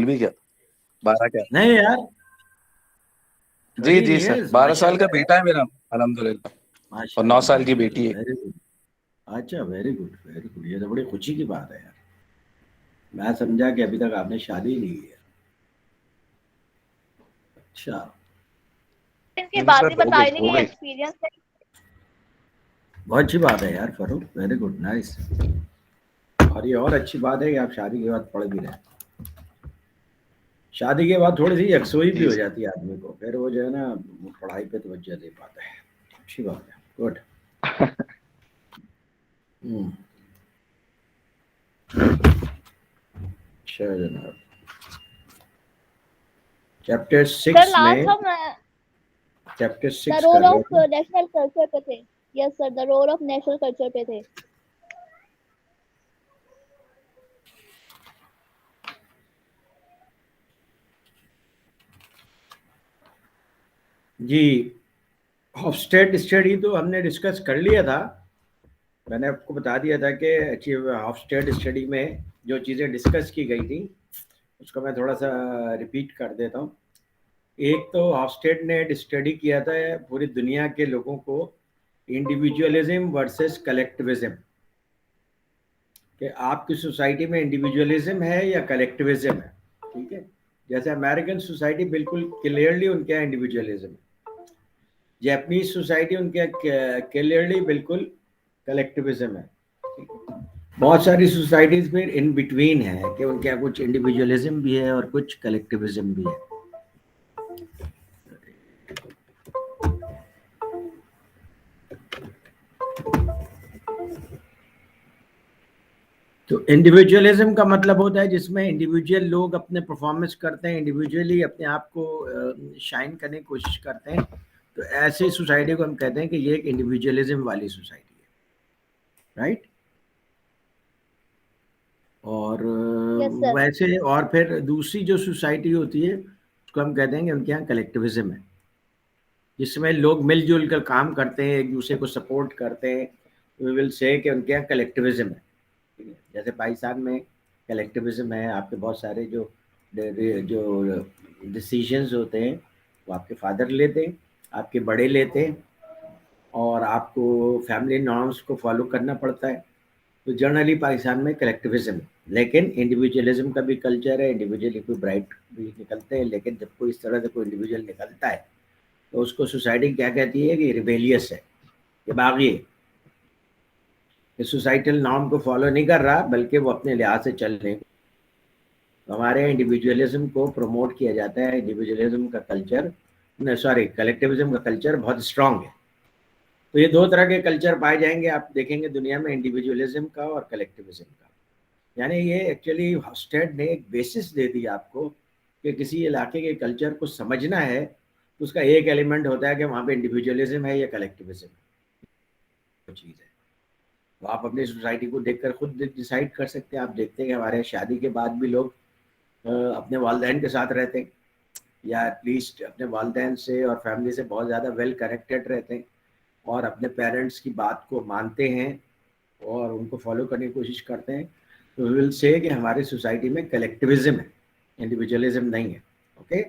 بھول بھی گیا 12 کا. نہیں یار جی سر 12 سال کا بیٹا ہے میرا الحمدللہ اور 9 سال کی بیٹی ہے. اچھا ویری گڈ ویری گڈ. یہ تو بڑی خوشی کی بات ہے یار. میں سمجھا کہ ابھی تک آپ نے شادی نہیں کی ہے. اچھا ان کی بات ہی بتا رہی کہ ایکسپیرینس ہے. بہت اچھی بات ہے یار فاروق. Very good nice. اور یہ اور اچھی بات ہے کہ آپ شادی کے بعد پڑھ بھی رہے ہیں. شادی کے بعد تھوڑی سی یکسوئی بھی ہو جاتی ہے آدمی کو, پھر وہ جو ہے نا پڑھائی پہ توجہ دے پاتا ہے. اچھی بات ہے. گڈ. اچھا جناب. چیپٹر 6 میں chapter 6 the role of national culture پہ تھے. Yes sir, the role of national culture پہ تھے. جی ہافسٹیڈ اسٹڈی تو ہم نے ڈسکس کر لیا تھا. میں نے آپ کو بتا دیا تھا کہ ہافسٹیڈ اسٹڈی میں جو چیزیں ڈسکس کی گئی تھیں اس کو میں تھوڑا سا ریپیٹ کر دیتا ہوں. ایک تو ہافسٹیڈ نے اسٹڈی کیا تھا پوری دنیا کے لوگوں کو انڈیویجولزم ورسز کلیکٹیوزم, کہ آپ کی سوسائٹی میں انڈیویجولزم ہے یا کلیکٹیوزم ہے. ٹھیک ہے, جیسے امریکن سوسائٹی بالکل کلیئرلی ان کے انڈیویجولزم ہے. جیپنیز سوسائٹی ان کے کلیئرلی بالکل کلیکٹیوزم ہے. بہت ساری سوسائٹیز پھر ان بٹوین ہے کہ ان کے کچھ انڈیویجولزم بھی ہے اور کچھ کلیکٹیوزم بھی ہے. تو انڈیویجولزم کا مطلب ہوتا ہے جس میں انڈیویجول لوگ اپنے پرفارمنس کرتے ہیں, انڈیویجولی اپنے آپ کو شائن کرنے کی کوشش کرتے ہیں. تو ایسی سوسائٹی کو ہم کہتے ہیں کہ یہ ایک انڈیویجولزم والی سوسائٹی ہے. رائٹ. اور ویسے اور پھر دوسری جو سوسائٹی ہوتی ہے اس کو ہم کہتے ہیں کہ ان کے یہاں کلیکٹیوزم ہے, جس میں لوگ مل جل کر کام کرتے ہیں, ایک دوسرے کو سپورٹ کرتے ہیں. وی ول سے کہ ان کے یہاں کلیکٹیوزم ہے. جیسے پاکستان میں کلیکٹیوزم ہے. آپ کے بہت سارے جو ڈیسیژنز ہوتے ہیں وہ آپ کے فادر لیتے ہیں, آپ کے بڑے لیتے ہیں, اور آپ کو فیملی نارمس کو فالو کرنا پڑتا ہے. تو جنرلی پاکستان میں کلیکٹیوزم ہے, لیکن انڈیویجولزم کا بھی کلچر ہے. انڈیویجول کوئی برائٹ بھی نکلتے ہیں, لیکن جب کوئی اس طرح سے کوئی انڈیویجول نکلتا ہے تو اس کو سوسائٹی کیا کہتی ہے کہ ریبیلیس ہے, کہ باغی ہے, کہ سوسائٹل نارم کو فالو نہیں کر رہا بلکہ وہ اپنے لحاظ سے چل رہے. ہمارے یہاں انڈیویجولزم کو پروموٹ کیا جاتا ہے. انڈیویجولزم کا کلچر کلیکٹیوزم کا کلچر بہت اسٹرانگ ہے. تو یہ دو طرح کے کلچر پائے جائیں گے آپ دیکھیں گے دنیا میں, انڈیویجولزم کا اور کلیکٹیوزم کا. یعنی یہ ایکچولی ہافسٹیڈ نے ایک بیسس دے دی آپ کو کہ کسی علاقے کے کلچر کو سمجھنا ہے تو اس کا ایک ایلیمنٹ ہوتا ہے کہ وہاں پہ انڈیویجولزم ہے یا کلیکٹیوزم ہے. چیز ہے تو آپ اپنی سوسائٹی کو دیکھ کر خود ڈیسائیڈ کر سکتے ہیں. آپ دیکھتے ہیں کہ ہمارے شادی کے بعد بھی لوگ اپنے والدین کے ساتھ رہتے ہیں, یا ایٹ لیسٹ اپنے والدین سے اور فیملی سے بہت زیادہ ویل کنیکٹڈ رہتے ہیں, اور اپنے پیرنٹس کی بات کو مانتے ہیں اور ان کو فالو کرنے کی کوشش کرتے ہیں. تو وی ول سے کہ ہماری سوسائٹی میں کلیکٹیوزم ہے, انڈیویجولزم نہیں ہے. اوکے.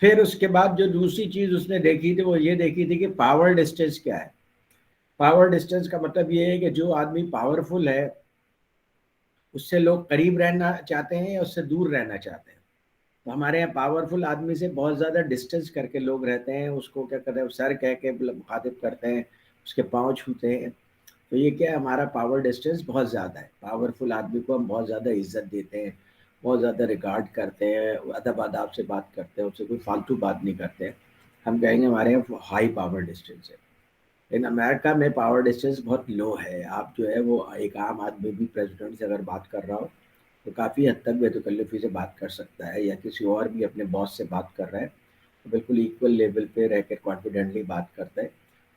پھر اس کے بعد جو دوسری چیز اس نے دیکھی تھی وہ یہ دیکھی تھی کہ پاور ڈسٹینس کیا ہے. پاور ڈسٹینس کا مطلب یہ ہے کہ جو آدمی پاورفل ہے اس سے لوگ قریب رہنا چاہتے ہیں یا اس سے دور رہنا چاہتے ہیں. تو ہمارے یہاں پاورفل آدمی سے بہت زیادہ ڈسٹینس کر کے لوگ رہتے ہیں, اس کو کیا کہتے ہیں سر کہہ کے مخاطب کرتے ہیں, اس کے پاؤں چھوتے ہیں. تو یہ کیا ہے, ہمارا پاور ڈسٹینس بہت زیادہ ہے. پاورفل آدمی کو ہم بہت زیادہ عزت دیتے ہیں, بہت زیادہ ریگارڈ کرتے ہیں, ادب آداب سے بات کرتے ہیں, اس سے کوئی فالتو بات نہیں کرتے. ہم کہیں گے ہمارے یہاں ہائی پاور ڈسٹینس ہے. لیکن امریکہ میں پاور ڈسٹینس بہت لو ہے. آپ جو ہے وہ ایک عام آدمی بھی پریزیڈنٹ سے اگر بات کر رہا ہو تو کافی حد تک بے تکلفی سے بات کر سکتا ہے, یا کسی اور بھی اپنے باس سے بات کر رہا ہے تو بالکل ایکول لیول پہ رہ کے کانفیڈنٹلی بات کرتا ہے.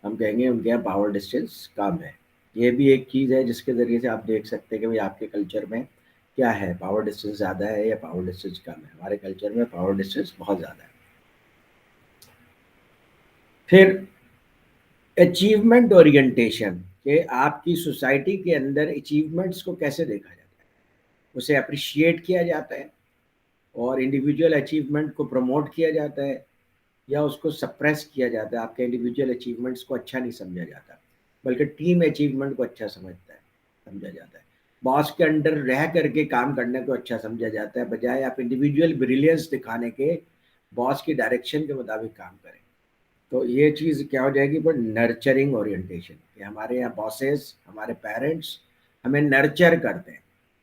ہم کہیں گے ان کے یہاں پاور ڈسٹینس کم ہے. یہ بھی ایک چیز ہے جس کے ذریعے سے آپ دیکھ سکتے ہیں کہ بھائی آپ کے کلچر میں کیا ہے, پاور ڈسٹینس زیادہ ہے یا پاور ڈسٹینس کم ہے. ہمارے کلچر میں پاور ڈسٹینس بہت زیادہ ہے. پھر اچیومنٹ اورینٹیشن, کہ آپ کی سوسائٹی کے اندر اچیومنٹس کو کیسے دیکھا جاتا ہے, اسے اپریشیٹ کیا جاتا ہے, اور انڈیویجول اچیومنٹ کو پروموٹ کیا جاتا ہے یا اس کو سپریس کیا جاتا ہے. آپ کے انڈیویجول اچیومنٹس کو اچھا نہیں سمجھا جاتا بلکہ ٹیم اچیومنٹ کو اچھا سمجھا جاتا ہے. باس کے انڈر رہ کر کے کام کرنے کو اچھا سمجھا جاتا ہے بجائے آپ انڈیویجول بریلینس دکھانے کے باس کی ڈائریکشن کے مطابق کام کریں. تو یہ چیز کیا ہو جائے گی پر نرچرنگ اورینٹیشن, کہ ہمارے یہاں باسز, ہمارے پیرنٹس ہمیں نرچر کرتے ہیں,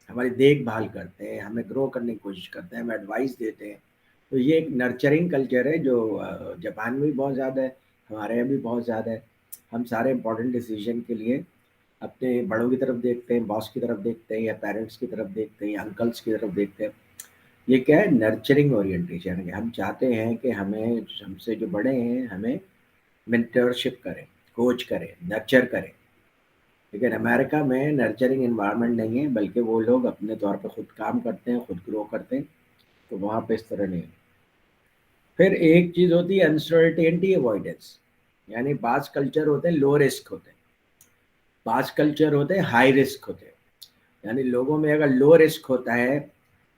ہماری دیکھ بھال کرتے ہیں, ہمیں گرو کرنے کی کوشش کرتے ہیں, ہمیں ایڈوائس دیتے ہیں. تو یہ ایک نرچرنگ کلچر ہے جو جاپان میں بھی بہت زیادہ ہے, ہمارے یہاں بھی بہت زیادہ ہے. ہم سارے امپورٹنٹ ڈیسیجن کے لیے اپنے بڑوں کی طرف دیکھتے ہیں, باس کی طرف دیکھتے ہیں, یا پیرنٹس کی طرف دیکھتے ہیں, یا انکلس کی طرف دیکھتے ہیں. یہ کیا ہے, نرچرنگ اورینٹیشن ہے. ہم چاہتے ہیں کہ ہم سے جو بڑے ہیں ہمیں مینٹرشپ کریں, کوچ کریں, نرچر کریں. لیکن امریکہ میں نرچرنگ انوائرمنٹ نہیں ہے, بلکہ وہ لوگ اپنے طور پہ خود کام کرتے ہیں, خود گرو کرتے ہیں. تو وہاں پہ اس طرح نہیں ہے. پھر ایک چیز ہوتی ہے انسرٹینٹی اوائڈنس, یعنی بعض کلچر ہوتے ہیں لو رسک ہوتے ہیں, بعض کلچر ہوتے ہیں ہائی رسک ہوتے ہیں. یعنی لوگوں میں اگر لو رسک ہوتا ہے,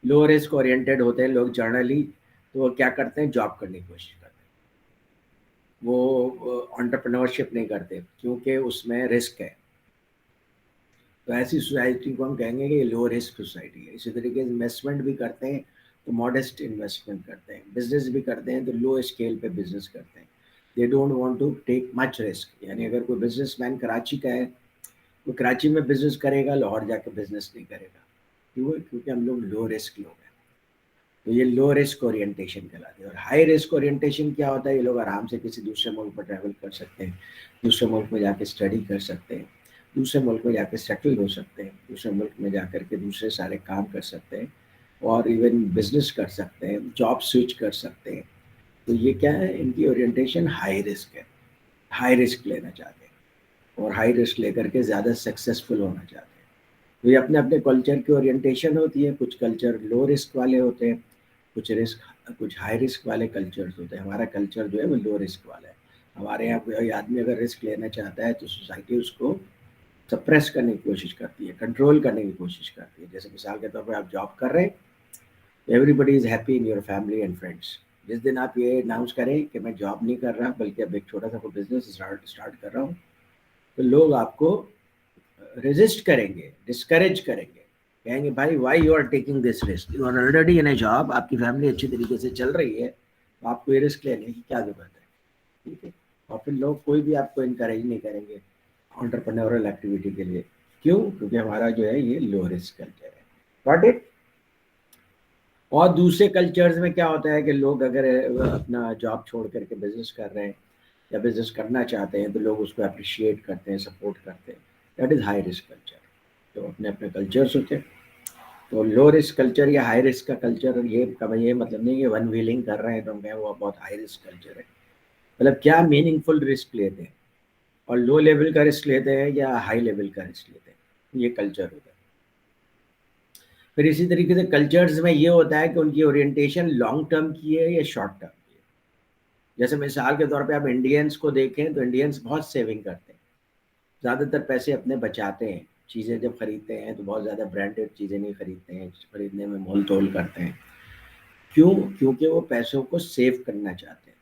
لو رسک اورینٹیڈ ہوتے ہیں لوگ جنرلی, تو وہ کیا کرتے ہیں, جاب کرنے کی کوشش کرتے ہیں. وہ انٹرپرینورشپ نہیں کرتے کیونکہ اس میں رسک ہے. تو ایسی سوسائٹی کو ہم کہیں گے کہ یہ لو رسک سوسائٹی ہے. اسی طریقے سے انویسٹمنٹ بھی کرتے ہیں تو ماڈسٹ انویسٹمنٹ کرتے ہیں, بزنس بھی کرتے ہیں تو لو اسکیل پہ بزنس کرتے ہیں. They don't want to take much risk. یعنی اگر کوئی بزنس مین کراچی کا ہے, وہ کراچی میں بزنس کرے گا, لاہور جا کے بزنس نہیں کرے گا. کیونکہ ہم لوگ لو رسک لوگ ہیں. تو یہ لو رسک اورینٹیشن کہلاتی ہے. اور ہائی رسک اورینٹیشن کیا ہوتا ہے, یہ لوگ آرام سے کسی دوسرے ملک پر ٹریول کر سکتے ہیں, دوسرے ملک میں جا کے اسٹڈی کر سکتے ہیں, دوسرے ملک میں جا کے سیٹل ہو سکتے ہیں, دوسرے ملک میں جا کر کے دوسرے سارے کام کر سکتے ہیں, اور ایون بزنس کر سکتے ہیں, جاب سوئچ کر سکتے ہیں. تو یہ کیا ہے, ان کی اورینٹیشن ہائی رسک ہے, ہائی رسک لینا چاہتے ہیں, اور ہائی رسک لے کر کے زیادہ سکسیزفل ہونا چاہتے ہیں. تو یہ اپنے اپنے کلچر کی اورینٹیشن ہوتی ہے. کچھ کلچر لو رسک والے ہوتے ہیں, کچھ ہائی رسک والے کلچرز ہوتے ہیں. ہمارا کلچر جو ہے وہ لو رسک والا ہے. ہمارے یہاں کوئی آدمی اگر رسک لینا چاہتا ہے تو سوسائٹی اس کو سپریس کرنے کی کوشش کرتی ہے, کنٹرول کرنے کی کوشش کرتی ہے. جیسے مثال کے طور پہ آپ جاب کر رہے ہیں, everybody is happy in your family and friends. جس دن آپ یہ اناؤنس کریں کہ میں جاب نہیں کر رہا بلکہ اب ایک چھوٹا سا کوئی بزنس اسٹارٹ کر رہا ہوں, تو لوگ آپ کو ریزسٹ کریں گے, ڈسکریج کریں گے, کہیں گے بھائی why you are taking this risk, you are already in a job, آپ کی فیملی اچھی طریقے سے چل رہی ہے, تو آپ کو یہ رسک لینے کی کیا ضرورت ہے. ٹھیک ہے. اور پھر لوگ کوئی بھی آپ کو انکریج نہیں کریں گے انٹرپرینورل ایکٹیویٹی کے لیے. کیوں؟ کیونکہ ہمارا جو ہے یہ لو رسک کلچر ہے. What it. اور دوسرے کلچرز میں کیا ہوتا ہے کہ لوگ اگر اپنا جاب چھوڑ کر کے بزنس کر رہے ہیں یا بزنس کرنا چاہتے ہیں تو لوگ اس کو اپریشیٹ کرتے ہیں, سپورٹ کرتے ہیں. That is high risk culture. تو اپنے اپنے کلچرس ہوتے ہیں. تو لو رسک کلچر یا ہائی رسک کا کلچر, یہ مطلب نہیں کہ ون ویلنگ کر رہے ہیں تو میں وہ بہت ہائی رسک کلچر ہے. مطلب کیا میننگ فل رسک لیتے ہیں, اور لو لیول کا رسک لیتے ہیں یا ہائی لیول کا رسک لیتے ہیں, یہ کلچر ہوتا ہے. پھر اسی طریقے سے کلچرز میں یہ ہوتا ہے کہ ان کی اورینٹیشن لانگ ٹرم کی ہے یا شارٹ ٹرم کی ہے. جیسے مثال کے طور پہ آپ انڈینس کو دیکھیں تو انڈینس بہت سیونگ کرتے ہیں, زیادہ تر پیسے اپنے بچاتے ہیں. چیزیں جب خریدتے ہیں تو بہت زیادہ برانڈیڈ چیزیں نہیں خریدتے ہیں, خریدنے میں مول تول کرتے ہیں. کیوں؟ کیونکہ وہ پیسوں کو سیو کرنا چاہتے ہیں.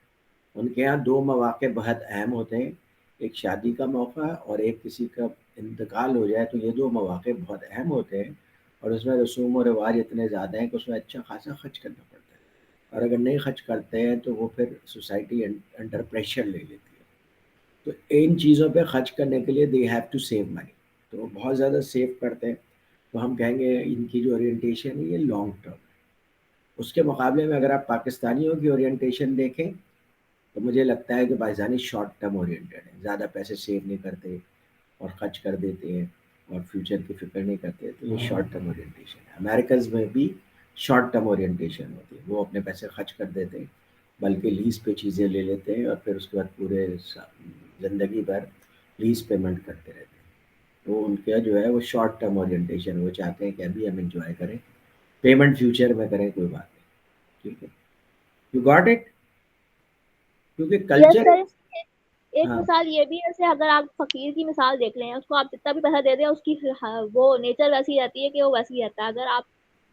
ان کے یہاں دو مواقع بہت اہم ہوتے ہیں, ایک شادی کا موقع اور ایک کسی کا انتقال ہو جائے, تو یہ دو مواقع بہت اہم ہوتے ہیں, اور اس میں رسوم و رواج اتنے زیادہ ہیں کہ اس میں اچھا خاصا خرچ کرنا پڑتا ہے. اور اگر نہیں خرچ کرتے ہیں تو وہ پھر سوسائٹی انڈر پریشر لے لیتی ہے. تو ان چیزوں پہ خرچ کرنے کے لیے they have to save money, تو وہ بہت زیادہ سیو کرتے ہیں. تو ہم کہیں گے ان کی جو اورینٹیشن ہے یہ لانگ ٹرم ہے. اس کے مقابلے میں اگر آپ پاکستانیوں کی اورینٹیشن دیکھیں تو مجھے لگتا ہے کہ پاکستانی شارٹ ٹرم اورینٹیڈ ہیں, زیادہ پیسے سیو نہیں کرتے اور خرچ کر دیتے ہیں اور فیوچر کی فکر نہیں کرتے. تو یہ شارٹ ٹرم اورینٹیشن ہے. امریکز میں بھی شارٹ ٹرم اورینٹیشن ہوتی ہے, وہ اپنے پیسے خرچ کر دیتے ہیں, بلکہ لیز پہ چیزیں لے لیتے ہیں اور پھر اس کے بعد پورے زندگی بھر لیز پیمنٹ کرتے رہتے ہیں. تو ان کا جو ہے وہ شارٹ ٹرم اورینٹیشن, وہ چاہتے ہیں کہ ابھی ہم انجوائے کریں, پیمنٹ فیوچر میں کریں, کوئی بات نہیں. ٹھیک ہے, یو گاٹ اٹ. کیونکہ یس کلچر. سر. ایک ہاں مثال یہ بھی ہے, جیسے اگر آپ فقیر کی مثال دیکھ لیں, اس کو آپ جتنا بھی پیسہ دے دیں اس کی وہ نیچر ویسی رہتی ہے کہ وہ ویسی رہتا ہے. اگر آپ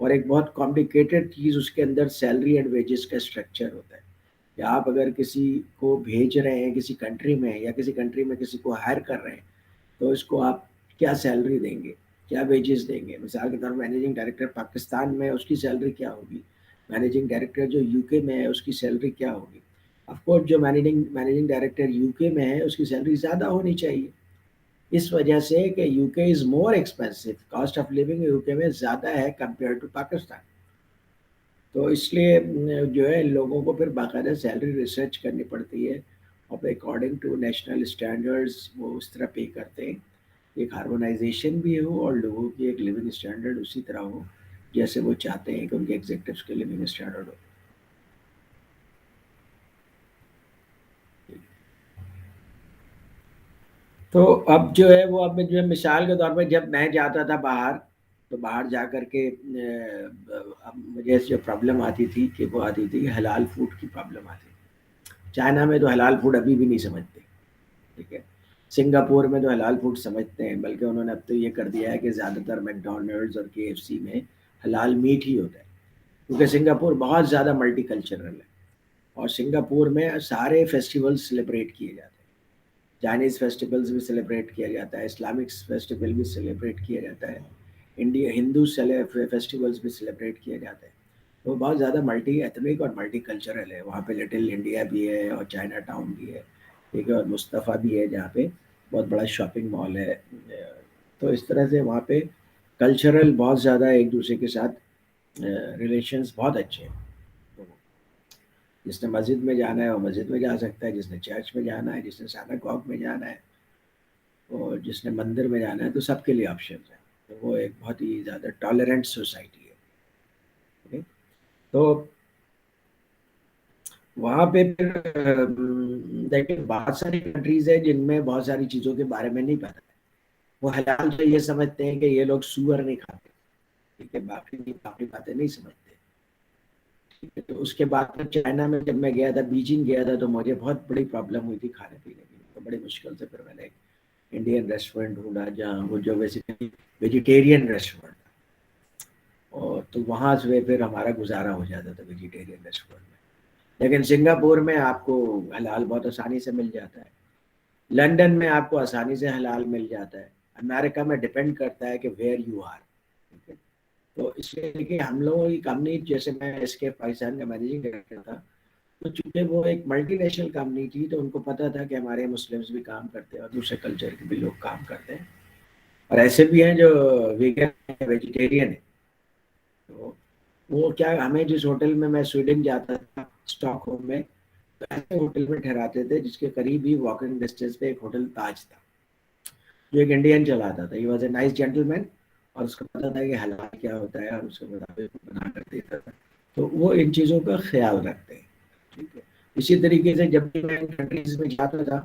اور ایک بہت کمپلیکیٹڈ چیز اس کے اندر سیلری اینڈ ویجز کا اسٹرکچر ہوتا ہے کہ آپ اگر کسی کو بھیج رہے ہیں کسی کنٹری میں یا کسی کنٹری میں کسی کو ہائر کر رہے ہیں تو اس کو آپ کیا سیلری دیں گے, کیا ویجز دیں گے. مثال کے طور پر مینیجنگ ڈائریکٹر پاکستان میں اس کی سیلری کیا ہوگی, مینیجنگ ڈائریکٹر جو یو کے میں ہے اس کی سیلری کیا ہوگی. آف کورس جو مینیجنگ ڈائریکٹر یو کے میں ہے اس کی سیلری زیادہ ہونی چاہیے, اس وجہ سے کہ U K is more expensive, cost of living U K میں زیادہ ہے کمپیئر ٹو پاکستان. تو اس لیے جو ہے لوگوں کو پھر باقاعدہ سیلری ریسرچ کرنی پڑتی ہے اور اکارڈنگ ٹو نیشنل اسٹینڈرڈز وہ اس طرح پے کرتے ہیں, ایک ہارمونائزیشن بھی ہو اور لوگوں کی ایک لیونگ اسٹینڈرڈ اسی طرح ہو جیسے وہ چاہتے ہیں کہ ان کے ایگزیکٹوز کے لیونگ اسٹینڈرڈ ہو. تو اب جو ہے وہ اب جو ہے مثال کے طور پہ جب میں جاتا تھا باہر تو باہر جا کر کے اب مجھے جو پرابلم آتی تھی کہ وہ آتی تھی کہ حلال فوڈ کی پرابلم آتی تھی. چائنا میں تو حلال فوڈ ابھی بھی نہیں سمجھتے, ٹھیک ہے. سنگاپور میں تو حلال فوڈ سمجھتے ہیں, بلکہ انہوں نے اب تو یہ کر دیا ہے کہ زیادہ تر میکڈونلڈز اور کے ایف سی میں حلال میٹ ہی ہوتا ہے, کیونکہ سنگاپور بہت زیادہ ملٹی کلچرل ہے اور سنگاپور میں سارے فیسٹیول سیلیبریٹ کیے جاتے ہیں. چائنیز فیسٹیولز بھی سیلیبریٹ کیا جاتا ہے, اسلامک فیسٹیول بھی سیلیبریٹ کیا جاتا ہے, انڈیا ہندو فیسٹیولز بھی سیلیبریٹ کیے جاتے ہیں. وہ بہت زیادہ ملٹی ایتھنک اور ملٹی کلچرل ہے. وہاں پہ لٹل انڈیا بھی ہے اور چائنا ٹاؤن بھی ہے, ٹھیک ہے, اور مصطفیٰ بھی ہے جہاں پہ بہت بڑا شاپنگ مال ہے. تو اس طرح سے وہاں پہ کلچرل بہت زیادہ ایک دوسرے کے ساتھ ریلیشنز بہت اچھے ہیں. تو جس نے مسجد میں جانا ہے وہ مسجد میں جا سکتا ہے, جس نے چرچ میں جانا ہے, جس نے سیناگوگ میں جانا ہے, اور جس نے مندر میں جانا ہے, تو سب کے لیے آپشنز ہیں. تو وہ ایک بہت ہی زیادہ ٹالرنٹ سوسائٹی ہے. تو وہاں پہ پھر دیکھیں بہت ساری کنٹریز ہیں جن میں بہت ساری چیزوں کے بارے میں نہیں پتا ہے. وہ حلال جو یہ سمجھتے ہیں کہ یہ لوگ سور نہیں کھاتے, ٹھیک ہے, باقی باتیں نہیں سمجھتے. تو اس کے بعد پھر چائنا میں جب میں گیا تھا, بیجنگ گیا تھا, تو مجھے بہت بڑی پرابلم ہوئی تھی کھانے پینے کی. تو بڑی مشکل سے پھر میں نے انڈین ریسٹورینٹ ڈھونڈا جہاں وہ جو بیسیکلی ویجیٹیرین ریسٹورینٹ, اور تو وہاں سے پھر ہمارا گزارا ہو جاتا تھا ویجیٹیرین ریسٹورینٹ میں. لیکن سنگاپور میں آپ کو حلال بہت آسانی سے مل جاتا ہے, لندن میں آپ کو آسانی سے حلال مل جاتا ہے, امریکہ میں ڈپینڈ کرتا ہے کہ ویئر یو آر. تو اس لیے دیکھیے ہم لوگوں کی کمپنی, جیسے میں ایس کے پاکستان کا مینیجنگ ڈائریکٹر تھا, تو چونکہ وہ ایک ملٹی نیشنل کمپنی تھی تو ان کو پتا تھا کہ ہمارے مسلمس بھی کام کرتے ہیں اور دوسرے کلچر کے بھی لوگ کام کرتے ہیں, اور ایسے بھی ہیں جو ویگن ویجیٹیرین ہیں. تو وہ کیا, ہمیں جس ہوٹل میں سویڈن جاتا تھا اسٹاک ہوم میں, تو ایسے ہوٹل میں ٹھہراتے تھے جس کے قریب ہی واکنگ ڈسٹینس پہ ایک ہوٹل تاج تھا جو ایک انڈین چلاتا تھا. He was a nice gentleman, اور اس کو پتا تھا کہ حلال کیا ہوتا ہے اور اس کے مطابق بنا کر دیتا تھا. تو وہ ان چیزوں کا خیال رکھتے ہیں, ٹھیک ہے. اسی طریقے سے جب بھی میں ان کنٹریز میں جاتا تھا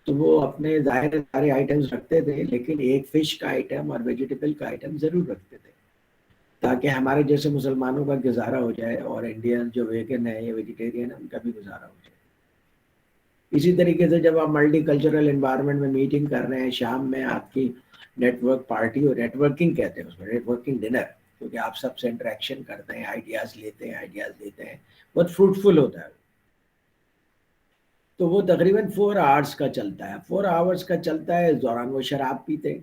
تو وہ اپنے ظاہر سارے آئٹمس رکھتے تھے, لیکن ایک فش کا آئٹم اور ویجیٹیبل کا آئٹم ضرور رکھتے تھے تاکہ ہمارے جیسے مسلمانوں کا گزارا ہو جائے اور انڈین جو ویگن ہے یا ویجیٹیرین ہے ان کا بھی گزارا ہو جائے. اسی طریقے سے جب آپ ملٹی کلچرل انوائرمنٹ میں میٹنگ کر رہے ہیں, شام میں آپ کی نیٹ ورک پارٹی, اور نیٹ ورکنگ کہتے ہیں اس میں, نیٹ ورکنگ ڈنر, کیونکہ آپ سب سے انٹریکشن کرتے ہیں, آئیڈیاز لیتے ہیں, بہت فروٹفل ہوتا ہے. تو وہ تقریباً 4 آورس کا چلتا ہے. 4 آورس کا چلتا ہے. اس دوران وہ شراب پیتے ہیں.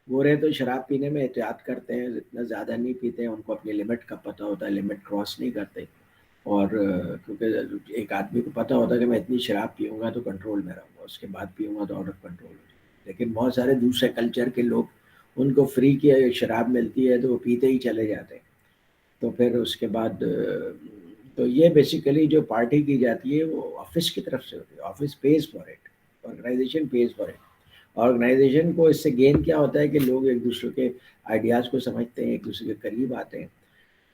گورے تو شراب پینے میں احتیاط کرتے ہیں, اتنا زیادہ نہیں پیتے ہیں, ان کو اپنی لمٹ کا پتہ ہوتا ہے, لمٹ کراس نہیں کرتے. اور کیونکہ ایک آدمی کو پتہ ہوتا ہے کہ میں اتنی شراب پیوں گا تو کنٹرول میں رہوں گا, اس کے بعد پیوں گا تو آؤٹ آف کنٹرول ہو جائے. لیکن بہت سارے دوسرے کلچر کے لوگ, ان کو فری کی شراب ملتی ہے تو وہ پیتے ہی چلے جاتے ہیں. تو پھر اس کے بعد تو یہ بیسیکلی جو پارٹی کی جاتی ہے وہ آفس کی طرف سے ہوتی ہے. Office pays for it, organisation pays for it. Organisation کو اس سے گین کیا ہوتا ہے کہ لوگ ایک دوسرے کے آئیڈیاز کو سمجھتے ہیں, ایک دوسرے کے قریب آتے ہیں.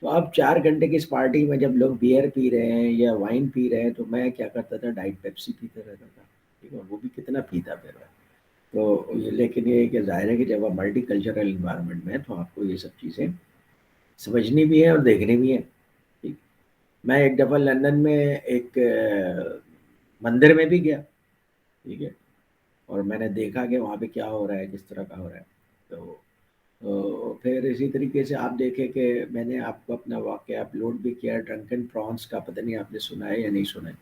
تو اب 4 گھنٹے کی اس پارٹی میں جب لوگ بیئر پی رہے ہیں یا وائن پی رہے ہیں, تو میں کیا کرتا تھا, ڈائٹ پیپسی پیتا رہتا تھا, ٹھیک ہے, وہ بھی کتنا پیتا پھر. تو لیکن یہ کہ ظاہر ہے کہ جب آپ ملٹی کلچرل انوائرمنٹ میں ہیں تو آپ کو یہ سب چیزیں سمجھنی بھی ہیں اور دیکھنی بھی ہیں. ٹھیک. میں ایک دفعہ لندن میں ایک مندر میں بھی گیا, ٹھیک ہے, اور میں نے دیکھا کہ وہاں پہ کیا ہو رہا ہے, کس طرح کا ہو رہا ہے. تو تو پھر اسی طریقے سے آپ دیکھیں کہ میں نے آپ کو اپنا واقعہ اپلوڈ بھی کیا ڈرنکن پرانس کا، پتہ نہیں آپ نے سنا ہے یا نہیں سنا ہے،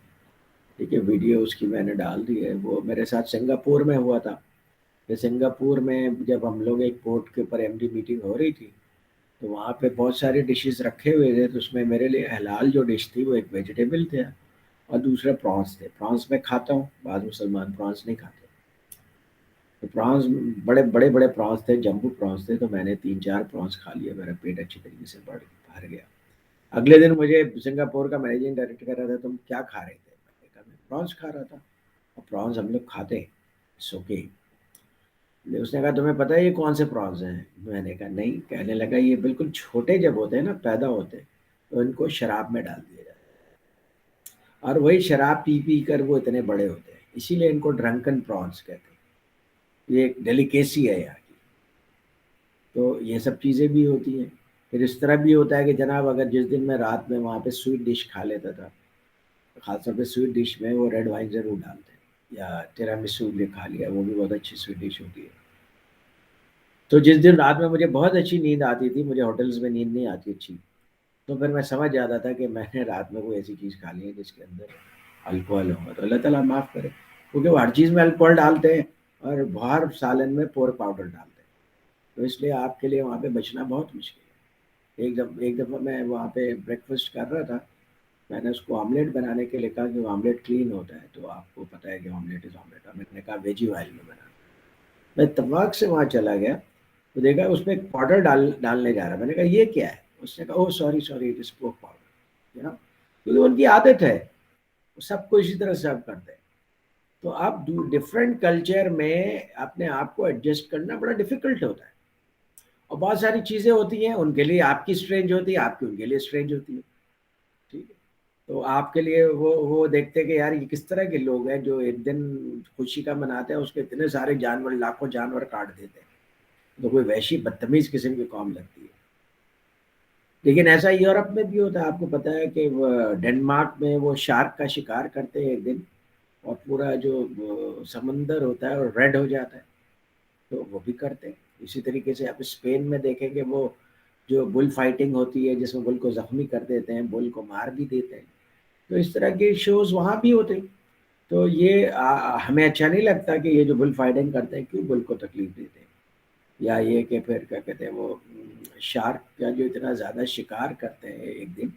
ٹھیک ہے، ویڈیو اس کی میں نے ڈال دی ہے. وہ میرے ساتھ سنگاپور میں ہوا تھا کہ سنگاپور میں جب ہم لوگ ایک پورٹ کے اوپر ایم ڈی میٹنگ ہو رہی تھی تو وہاں پہ بہت سارے ڈشز رکھے ہوئے تھے، تو اس میں میرے لیے حلال جو ڈش تھی وہ ایک ویجیٹیبل تھا اور دوسرا پرانس تھے. پرانس میں کھاتا ہوں، بعض مسلمان پرانس نہیں کھاتے. تو پرانس بڑے بڑے بڑے پرانس تھے، جمبو پرانس تھے، تو میں نے 3 4 پرانس کھا لیا، میرا پیٹ اچھی طریقے سے بھر گیا. اگلے دن مجھے سنگاپور کا مینیجنگ ڈائریکٹر کہہ رہا تھا تم کیا کھا رہے تھے؟ میں نے کہا میں پرانس کھا رہا تھا. اور پرانس ہم لوگ کھاتے ہیں، سوکے. اس نے کہا تمہیں پتہ ہے یہ کون سے پرانس ہیں؟ میں نے کہا نہیں. کہنے لگا یہ بالکل چھوٹے جب ہوتے ہیں نا، پیدا ہوتے ہیں، تو ان کو شراب میں ڈال دیا جاتا ہے اور وہی شراب پی پی کر وہ اتنے بڑے ہوتے ہیں، اسی لیے ان کو ڈرنکن پرانس کہتے ہیں. یہ ایک ڈیلیکیسی ہے یہاں کی. تو یہ سب چیزیں بھی ہوتی ہیں. پھر اس طرح بھی ہوتا ہے کہ جناب اگر جس دن میں رات میں وہاں پہ سویٹ ڈش کھا لیتا تھا، خاص طور پہ سویٹ ڈش میں وہ ریڈ وائن ضرور ڈالتے ہیں، یا تیرامیسو بھی کھا لیا، وہ بھی بہت اچھی سویٹ ڈش ہوتی ہے. تو جس دن رات میں مجھے بہت اچھی نیند آتی تھی، مجھے ہوٹلز میں نیند نہیں آتی اچھی، تو پھر میں سمجھ جاتا تھا کہ میں نے رات میں کوئی ایسی چیز کھا لی ہے جس کے اندر الکوہل ہوگا. تو اللہ تعالیٰ معاف کرے، کیونکہ وہ ہر چیز میں الکوہل ڈالتے ہیں اور باہر سالن میں پورک پاؤڈر ڈالتے ہیں. تو اس لیے آپ کے لیے وہاں پہ بچنا بہت مشکل ہے. ایک دفعہ میں وہاں پہ بریکفاسٹ کر رہا تھا، میں نے اس کو آملیٹ بنانے کے لیے کہا کہ وہ آملیٹ کلین ہوتا ہے، تو آپ کو پتہ ہے کہ آملیٹ از آملیٹ، اور میں نے کہا ویجی آئل میں بنانا. میں اتفاق سے وہاں چلا گیا تو دیکھا اس میں ایک پاؤڈر ڈالنے جا رہا. میں نے کہا یہ کیا ہے؟ اس نے کہا oh sorry sorry it is pork powder. کیونکہ ان کی عادت ہے، وہ سب کو اسی طرح سرو کرتے ہیں. تو آپ ڈفرینٹ کلچر میں اپنے آپ کو ایڈجسٹ کرنا بڑا ڈیفیکلٹ ہوتا ہے. اور بہت ساری چیزیں ہوتی ہیں، ان کے لیے آپ کی اسٹرینج ہوتی ہے، آپ کی ان کے لیے اسٹرینج ہوتی ہے. ٹھیک ہے، تو آپ کے لیے وہ دیکھتے کہ یار یہ کس طرح کے لوگ ہیں جو ایک دن خوشی کا مناتے ہیں، اس کے اتنے سارے جانور، لاکھوں جانور کاٹ دیتے ہیں. تو کوئی وحشی بدتمیز قسم کی قوم لگتی ہے. لیکن ایسا یورپ میں بھی ہوتا ہے. آپ کو پتہ ہے کہ ڈنمارک میں وہ شارک کا شکار کرتے ہیں ایک دن، اور پورا جو سمندر ہوتا ہے وہ ریڈ ہو جاتا ہے. تو وہ بھی کرتے ہیں. اسی طریقے سے آپ اسپین میں دیکھیں کہ وہ جو بل فائٹنگ ہوتی ہے جس میں بل کو زخمی کر دیتے ہیں، بل کو مار بھی دیتے ہیں. تو اس طرح کے شوز وہاں بھی ہوتے ہیں. تو یہ ہمیں اچھا نہیں لگتا کہ یہ جو بل فائٹنگ کرتے ہیں کیوں بل کو تکلیف دیتے ہیں، یا یہ کہ پھر کیا کہتے ہیں وہ شارک کا جو اتنا زیادہ شکار کرتے ہیں ایک دن.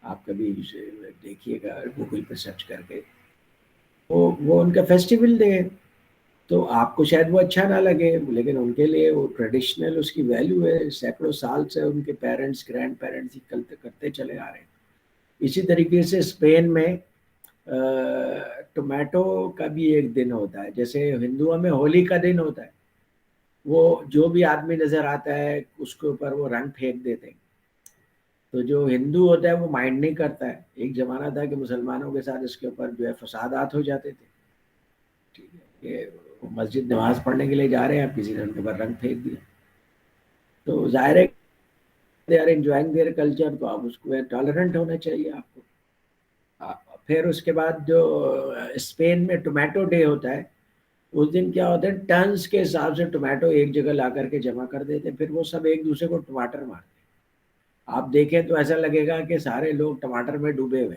آپ کبھی دیکھیے گا گوگل پہ سرچ کر کے، وہ ان کا فیسٹیول ڈے ہے. تو آپ کو شاید وہ اچھا نہ لگے، لیکن ان کے لیے وہ ٹریڈیشنل اس کی ویلیو ہے. سینکڑوں سال سے ان کے پیرنٹس گرینڈ پیرنٹس کرتے چلے آ رہے ہیں. اسی طریقے سے اسپین میں ٹومیٹو کا بھی ایک دن ہوتا ہے. جیسے ہندوؤں میں ہولی کا دن ہوتا ہے، وہ جو بھی آدمی نظر آتا ہے اس کے اوپر وہ رنگ پھینک دیتے ہیں. تو جو ہندو ہوتا ہے وہ مائنڈ نہیں کرتا ہے. ایک زمانہ تھا کہ مسلمانوں کے ساتھ اس کے اوپر جو ہے فسادات ہو جاتے تھے. ٹھیک ہے کہ وہ مسجد نماز پڑھنے کے لیے جا رہے ہیں، آپ کسی نے ان کے اوپر رنگ پھینک دیا. تو ظاہر ہے they are enjoying their culture, تو آپ اس کو ٹالرنٹ ہونا چاہیے آپ کو. پھر اس کے بعد جو اسپین میں ٹومیٹو ڈے ہوتا ہے، اس دن کیا ہوتا ہے ٹنز کے حساب سے ٹومیٹو ایک جگہ لا کر کے جمع کر دیتے ہیں. پھر وہ سب ایک دوسرے کو ٹماٹر مارتے ہیں. آپ دیکھیں تو ایسا لگے گا کہ سارے لوگ ٹماٹر میں ڈوبے ہوئے.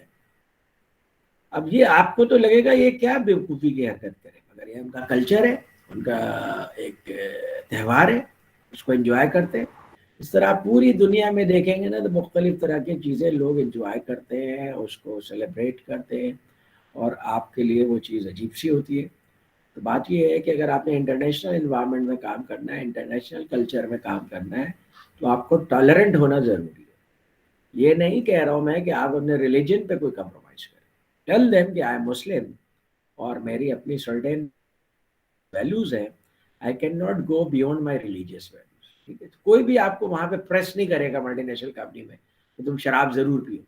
اب یہ آپ کو تو لگے گا یہ کیا بیوقوفی کی حرکت کرے، مگر یہ ان کا کلچر ہے، ان کا ایک تہوار ہے، اس کو انجوائے کرتے ہیں. اس طرح آپ پوری دنیا میں دیکھیں گے نا تو مختلف طرح کی چیزیں لوگ انجوائے کرتے ہیں، اس کو سیلیبریٹ کرتے ہیں، اور آپ کے لیے وہ چیز عجیب سی ہوتی ہے. تو بات یہ ہے کہ اگر آپ نے انٹرنیشنل انوائرمنٹ میں کام کرنا ہے، انٹرنیشنل کلچر میں کام کرنا ہے، تو آپ کو ٹالرنٹ ہونا ضروری ہے. یہ نہیں کہہ رہا ہوں میں کہ آپ اپنے ریلیجن پہ کوئی کمپرومائز کریں. ٹیل دیم کہ آئی ایم مسلم اور میری اپنی سرٹین ویلیوز ہیں، I can not go beyond my religious values. ٹھیک ہے، کوئی بھی آپ کو وہاں پہ پریس نہیں کرے گا ملٹی نیشنل کمپنی میں کہ تم شراب ضرور پیو.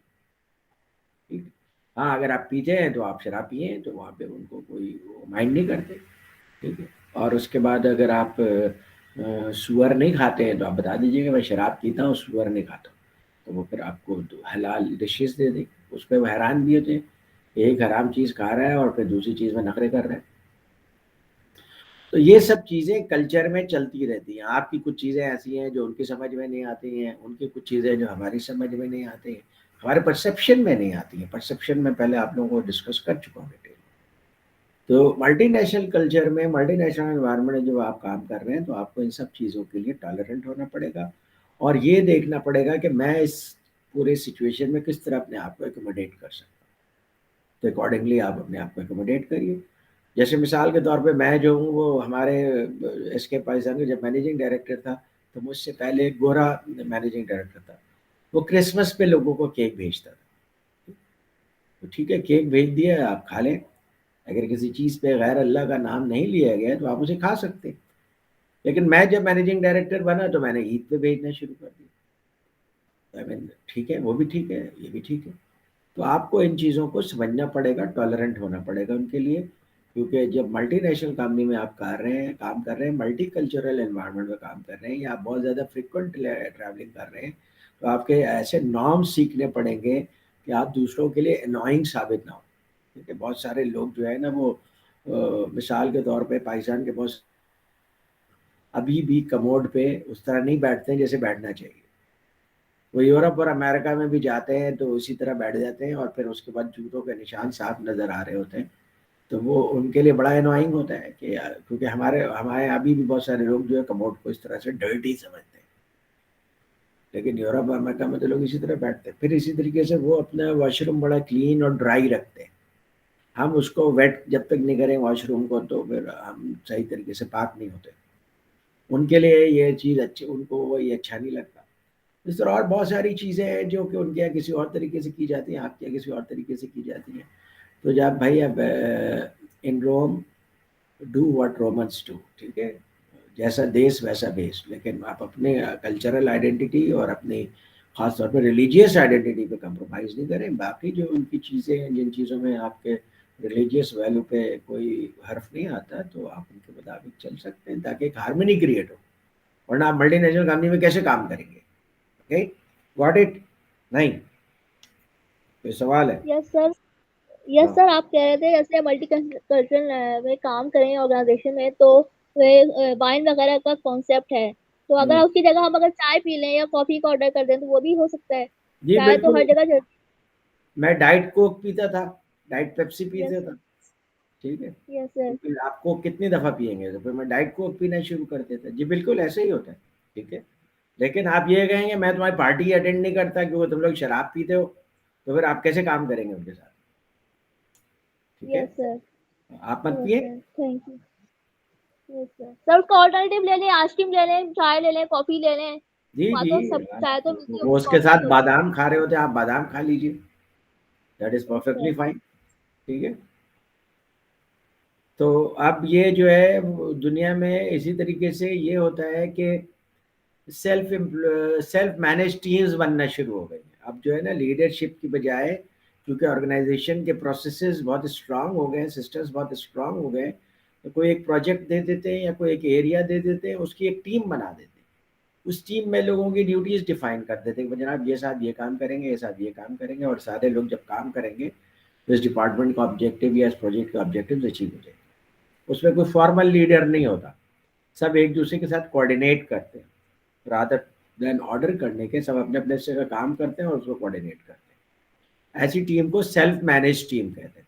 ٹھیک ہے، ہاں اگر آپ پیتے ہیں تو آپ شراب پیے ہیں تو وہاں پہ ان کو کوئی مائنڈ نہیں کرتے. ٹھیک ہے، اور اس کے بعد اگر آپ سور نہیں کھاتے ہیں تو آپ بتا دیجیے کہ میں شراب پیتا ہوں، سور نہیں کھاتا ہوں. تو وہ پھر آپ کو حلال ڈشز دے دیں. اس پہ وہ حیران بھی ہوتے ہیں، ایک حرام چیز کھا رہا ہے اور پھر دوسری چیز میں نخرے کر رہا ہے. تو یہ سب چیزیں کلچر میں چلتی رہتی ہیں. آپ کی کچھ چیزیں ایسی ہیں جو ان کی سمجھ میں نہیں آتی ہیں, ان کی کچھ چیزیں جو ہماری سمجھ میں نہیں آتی ہیں, ہمارے پرسیپشن میں نہیں آتی ہیں. پرسیپشن میں پہلے آپ لوگوں کو ڈسکس کر چکا ہوں ڈیٹیل. تو ملٹی نیشنل کلچر میں, ملٹی نیشنل انوائرمنٹ میں جب آپ کام کر رہے ہیں تو آپ کو ان سب چیزوں کے لیے ٹالرنٹ ہونا پڑے گا, اور یہ دیکھنا پڑے گا کہ میں اس پورے سچویشن میں کس طرح اپنے آپ کو ایکوموڈیٹ کر سکتا ہوں. تو اکارڈنگلی آپ اپنے آپ کو ایکوموڈیٹ کریے. جیسے مثال کے طور پہ میں جو ہوں وہ ہمارے ایس کے پاکستان کے جب مینیجنگ ڈائریکٹر تھا تو مجھ سے پہلے ایک گورا مینیجنگ ڈائریکٹر تھا, وہ کرسمس پہ لوگوں کو کیک بھیجتا تھا. تو ٹھیک ہے, کیک بھیج دیا, آپ کھا لیں. اگر کسی چیز پہ غیر اللہ کا نام نہیں لیا گیا تو آپ اسے کھا سکتے ہیں. لیکن میں جب مینیجنگ ڈائریکٹر بنا تو میں نے عید پہ بھیجنا شروع کر دیا. ٹھیک ہے, وہ بھی ٹھیک ہے, یہ بھی ٹھیک ہے. تو آپ کو ان چیزوں کو سمجھنا پڑے گا, ٹالرنٹ ہونا پڑے گا ان کے لیے. کیونکہ جب ملٹی نیشنل کمپنی میں آپ کام کر رہے ہیں, ملٹی کلچرل انوائرمنٹ میں کام کر رہے ہیں, یا آپ بہت زیادہ فریکوینٹ ٹریولنگ کر رہے ہیں, تو آپ کے ایسے نارم سیکھنے پڑیں گے کہ آپ دوسروں کے لیے انوائنگ ثابت نہ ہو. کیونکہ بہت سارے لوگ جو ہے نا وہ مثال کے طور پہ پاکستان کے بہت ابھی بھی کموڈ پہ اس طرح نہیں بیٹھتے ہیں جیسے بیٹھنا چاہیے. وہ یورپ اور امریکہ میں بھی جاتے ہیں تو اسی طرح بیٹھ جاتے ہیں, اور پھر اس کے بعد جوتوں کے نشان صاف نظر آ رہے ہوتے ہیں. تو وہ ان کے لیے بڑا انوائنگ ہوتا ہے کہ کیونکہ ہمارے ابھی بھی بہت سارے لوگ جو ہے کموڈ کو اس طرح سے ڈرٹی سمجھتے ہیں. لیکن یورپ اور امریکہ میں تو لوگ اسی طرح بیٹھتے ہیں. پھر اسی طریقے سے وہ اپنا واش روم بڑا کلین اور ڈرائی رکھتے ہیں. ہم اس کو ویٹ جب تک نہیں کریں واش روم کو تو پھر ہم صحیح طریقے سے پاک نہیں ہوتے. ان کے لیے یہ چیز اچھی, ان کو وہ یہ اچھا نہیں لگتا. اس طرح اور بہت ساری چیزیں ہیں جو کہ ان کے یہاں کسی اور طریقے سے کی جاتی ہیں, آپ کے یہاں کسی اور طریقے سے کی جاتی ہیں. تو جب بھائی اب ان روم ڈو واٹ رومنس ڈو, ٹھیک ہے, جیسا دیس ویسا بیس. لیکن آپ اپنے کلچرل آئیڈینٹی اور اپنی خاص طور پہ ریلیجیس آئیڈینٹی پہ کمپرومائز نہیں کریں. باقی جو ان کی چیزیں ہیں, جن چیزوں میں آپ کے ریلیجیس ویلو پہ کوئی حرف نہیں آتا, تو آپ ان کے مطابق چل سکتے ہیں تاکہ ایک ہارمنی کریٹ ہو. ورنہ آپ ملٹی نیشنل کمپنی میں کیسے کام کریں گے؟ واٹ اٹ نہیں, کوئی سوال ہے؟ یس سر, یس سر, آپ کہہ رہے تھے جیسے ملٹی کلچرل میں کام کریں آرگنائزیشن میں تو وائن وغیرہ کا کانسیپٹ ہے, تو اگر اس کی جگہ ہم اگر چائے پی لیں یا کافی کا آرڈر کر دیں تو وہ بھی ہو سکتا ہے. جی چائے تو بالکل, ہر جگہ میں ڈائٹ کوک پیتا تھا, ڈائٹ پیپسی پیتا یس تھا. ٹھیک ہے, یس سر, کیونکہ آپ کو کتنی دفعہ پیئیں گے, تو پھر میں ڈائٹ کوک پینا شروع کر دیتا. جی بالکل ایسے ہی ہوتا ہے. ٹھیک ہے, لیکن آپ یہ کہیں گے میں تمہاری پارٹی اٹینڈ نہیں کرتا کیونکہ تم لوگ شراب پیتے ہو, تو پھر آپ کیسے کام کریں گے ان کے ساتھ؟ ٹھیک ہے, یس سر, آپ مت یس پیے. سر, تھینک یو. یس سر, سر اس کا آلٹرنیٹیو لے لیں, آئس کریم لے لیں, چائے لے لیں, کافی لے لیں. جی وہاں جی, تو سب چائے تو ملتی وہ ہوگی, اس کے کافی ساتھ بھی ہوتی ہے. بادام کھا رہے ہوتے ہیں, آپ بادام کھا لیجیے, that is yes sir, perfectly fine. ٹھیک ہے, تو اب یہ جو ہے دنیا میں اسی طریقے سے یہ ہوتا ہے کہ سیلف مینج ٹیمز بننا شروع ہو گئی ہیں. اب جو ہے نا لیڈرشپ کی بجائے, کیونکہ آرگنائزیشن کے پروسیسز بہت اسٹرانگ ہو گئے ہیں, سسٹمز بہت اسٹرانگ ہو گئے ہیں, تو کوئی ایک پروجیکٹ دے دیتے ہیں یا کوئی ایک ایریا دے دیتے ہیں, اس کی ایک ٹیم بنا دیتے ہیں. اس ٹیم میں لوگوں کی ڈیوٹیز ڈیفائن کر دیتے ہیں کہ جناب یہ صاحب یہ کام کریں گے, یہ صاحب یہ کام کریں گے, اور سارے لوگ جب کام کریں گے تو اس ڈپارٹمنٹ کا آبجیکٹیو یا اس پروجیکٹ کا آبجیکٹیو اچیو ہو جائے گا. اس میں کوئی فارمل لیڈر نہیں ہوتا, سب ایک دوسرے کے ساتھ کوآرڈینیٹ کرتے ہیں. رادر دین آرڈر کرنے کے سب اپنے اپنے سے کا کام کرتے ہیں اور اس کو کوآرڈینیٹ کرتے ہیں. ایسی ٹیم کو سیلف مینج ٹیم کہتے ہیں.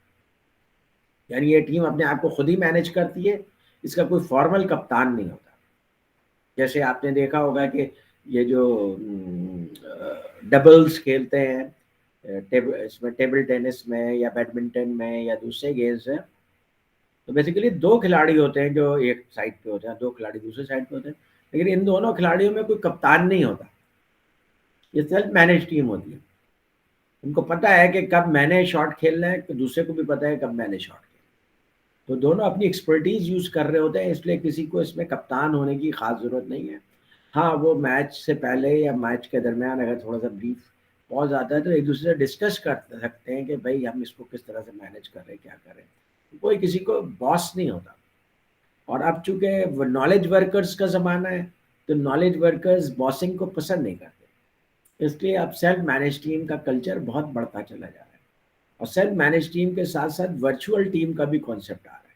یعنی یہ ٹیم اپنے آپ کو خود ہی مینج کرتی ہے, اس کا کوئی فارمل کپتان نہیں ہوتا. جیسے آپ نے دیکھا ہوگا کہ یہ جو ڈبلز کھیلتے ہیں اس میں, ٹیبل ٹینس میں یا بیڈمنٹن میں یا دوسرے گیمز ہیں, تو بیسیکلی دو کھلاڑی ہوتے ہیں جو ایک سائڈ پہ ہوتے ہیں, دو کھلاڑی دوسرے سائڈ پہ ہوتے ہیں, لیکن ان دونوں کھلاڑیوں میں کوئی کپتان نہیں ہوتا. یہ سیلف مینج ٹیم ہوتی ہے. ان کو پتہ ہے کہ کب میں نے شاٹ کھیلنا ہے, تو دوسرے کو بھی پتہ ہے کب میں نے شاٹ کھیلنا ہے. تو دونوں اپنی ایکسپرٹیز یوز کر رہے ہوتے ہیں, اس لیے کسی کو اس میں کپتان ہونے کی خاص ضرورت نہیں ہے. ہاں, وہ میچ سے پہلے یا میچ کے درمیان اگر تھوڑا سا بریف پاز آتا ہے تو ایک دوسرے سے ڈسکس کر سکتے ہیں کہ بھائی ہم اس کو کس طرح سے مینج کر رہے ہیں, کیا کریں. کوئی کسی کو باس نہیں ہوتا. اور اب چونکہ نالج ورکرز کا زمانہ ہے تو نالج ورکرز باسنگ کو پسند نہیں کرتے, اس لیے اب سیلف مینج ٹیم کا کلچر بہت بڑھتا چلا جا رہا ہے. اور سیلف مینج ٹیم کے ساتھ ساتھ ورچوئل ٹیم کا بھی کانسیپٹ آ رہا ہے.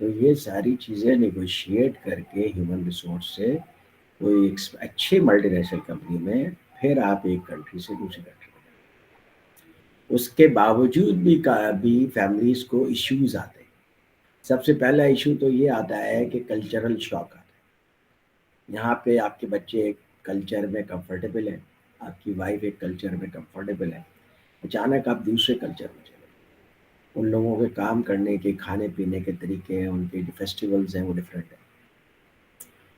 تو یہ ساری چیزیں نیگوشیٹ کر کے ہیومن ریسورس سے کوئی اچھی ملٹی نیشنل کمپنی میں پھر آپ ایک کنٹری سے دوسری کنٹری میں جاتے ہیں۔ اس کے باوجود بھی فیملیز کو ایشوز آتے ہیں۔ سب سے پہلا ایشو تو یہ آتا ہے کہ کلچرل شاک آتا ہے۔ یہاں پہ آپ کے بچے ایک کلچر میں کمفرٹیبل ہیں، آپ کی وائف ایک کلچر میں کمفرٹیبل ہے، اچانک آپ دوسرے کلچر میں چلے، ان لوگوں کے کام کرنے کے، کھانے پینے کے طریقے ہیں، ان کے جو فیسٹیولز ہیں وہ ڈفرینٹ ہیں،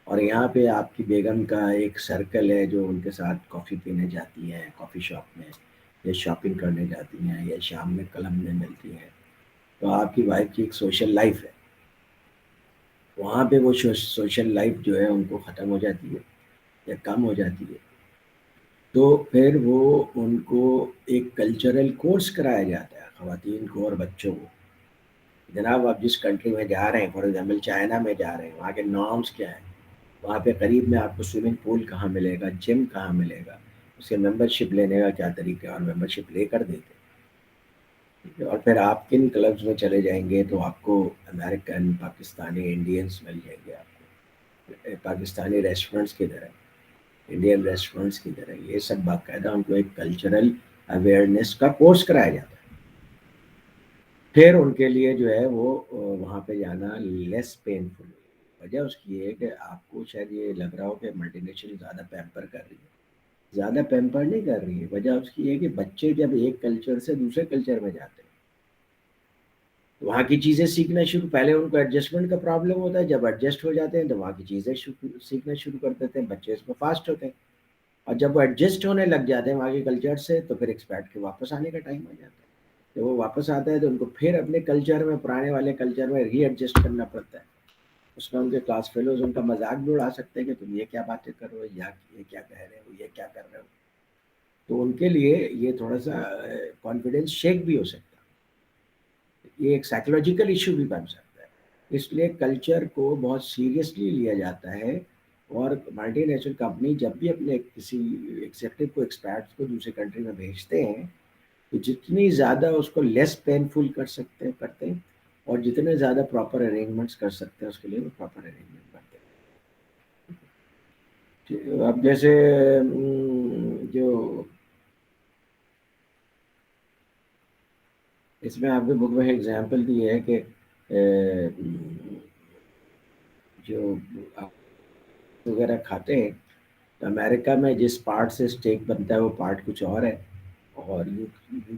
اور یہاں پہ آپ کی بیگم کا ایک سرکل ہے جو ان کے ساتھ کافی پینے جاتی ہیں کافی شاپ میں، یا شاپنگ کرنے جاتی ہیں، یا شام میں کلب میں ملتی ہیں، تو آپ کی وائف کی ایک سوشل لائف ہے، وہاں پہ وہ سوشل لائف جو ہے ان کو ختم ہو جاتی ہے یا کم ہو جاتی ہے، تو پھر وہ ان کو ایک کلچرل کورس کرایا جاتا ہے خواتین کو اور بچوں کو۔ جناب آپ جس کنٹری میں جا رہے ہیں، فار ایگزامپل چائنا میں جا رہے ہیں، وہاں کے نارمس کیا ہیں، وہاں پہ قریب میں آپ کو سوئمنگ پول کہاں ملے گا، جم کہاں ملے گا، اس کے ممبر شپ لینے کا کیا طریقہ ہے، اور ممبر شپ لے کر دیتے ہیں۔ اور پھر آپ کن کلبز میں چلے جائیں گے تو آپ کو امریکن، پاکستانی، انڈینس مل جائیں گے، آپ کو پاکستانی ریسٹورنٹس کی طرح، انڈین ریسٹورنٹس کی طرح، یہ سب باقاعدہ ان کو ایک کلچرل اویئرنیس کا کورس کرایا جاتا ہے۔ پھر ان کے لیے جو ہے وہ وہاں پہ جانا لیس پینفل، وجہ اس کی ہے کہ آپ کو شاید یہ لگ رہا ہو کہ ملٹی نیشنل زیادہ پیمپر کر رہی ہے، زیادہ پیمپر نہیں کر رہی ہے، وجہ اس کی ہے کہ بچے جب ایک کلچر سے دوسرے کلچر میں جاتے ہیں وہاں کی چیزیں سیکھنا شروع، پہلے ان کو ایڈجسٹمنٹ کا پرابلم ہوتا ہے، جب ایڈجسٹ ہو جاتے ہیں تو وہاں کی چیزیں سیکھنا شروع کر دیتے ہیں، بچے اس میں فاسٹ ہوتے ہیں، اور جب وہ ایڈجسٹ ہونے لگ جاتے ہیں وہاں کے کلچر سے تو پھر ایکسپیکٹ کے واپس آنے کا ٹائم ہو جاتا ہے۔ جب وہ واپس آتا ہے تو ان کو پھر اپنے کلچر میں، پرانے والے کلچر میں ری ایڈجسٹ کرنا پڑتا ہے۔ اس میں ان کے کلاس فیلوز ان کا مذاق بھی اڑا سکتے ہیں کہ تم یہ کیا باتیں کر رہے ہو، یا یہ کیا کہہ رہے ہو، یہ کیا کر رہے ہو، تو ان کے لیے یہ تھوڑا سا کانفیڈینس شیک بھی ہو سکتا ہے، یہ ایک سائیکولوجیکل ایشو بھی بن سکتا ہے۔ اس لیے کلچر کو بہت سیریسلی لیا جاتا ہے، اور ملٹی نیشنل کمپنی جب بھی اپنے کسی ایگزیکٹو کو، ایکسپیرٹس کو دوسرے کنٹری میں بھیجتے ہیں تو جتنی زیادہ اس کو لیس پینفل کر سکتے ہیں کرتے ہیں، اور جتنے زیادہ پراپر ارینجمنٹس کر سکتے ہیں اس کے لیے وہ پراپر ارینجمنٹ کرتے ہیں۔ اب جیسے جو اس میں آپ نے بک میں ایگزامپل دی ہے کہ جو آپ وغیرہ کھاتے ہیں تو امریکہ میں جس پارٹ سے اسٹیک بنتا ہے وہ پارٹ کچھ اور ہے، اور یو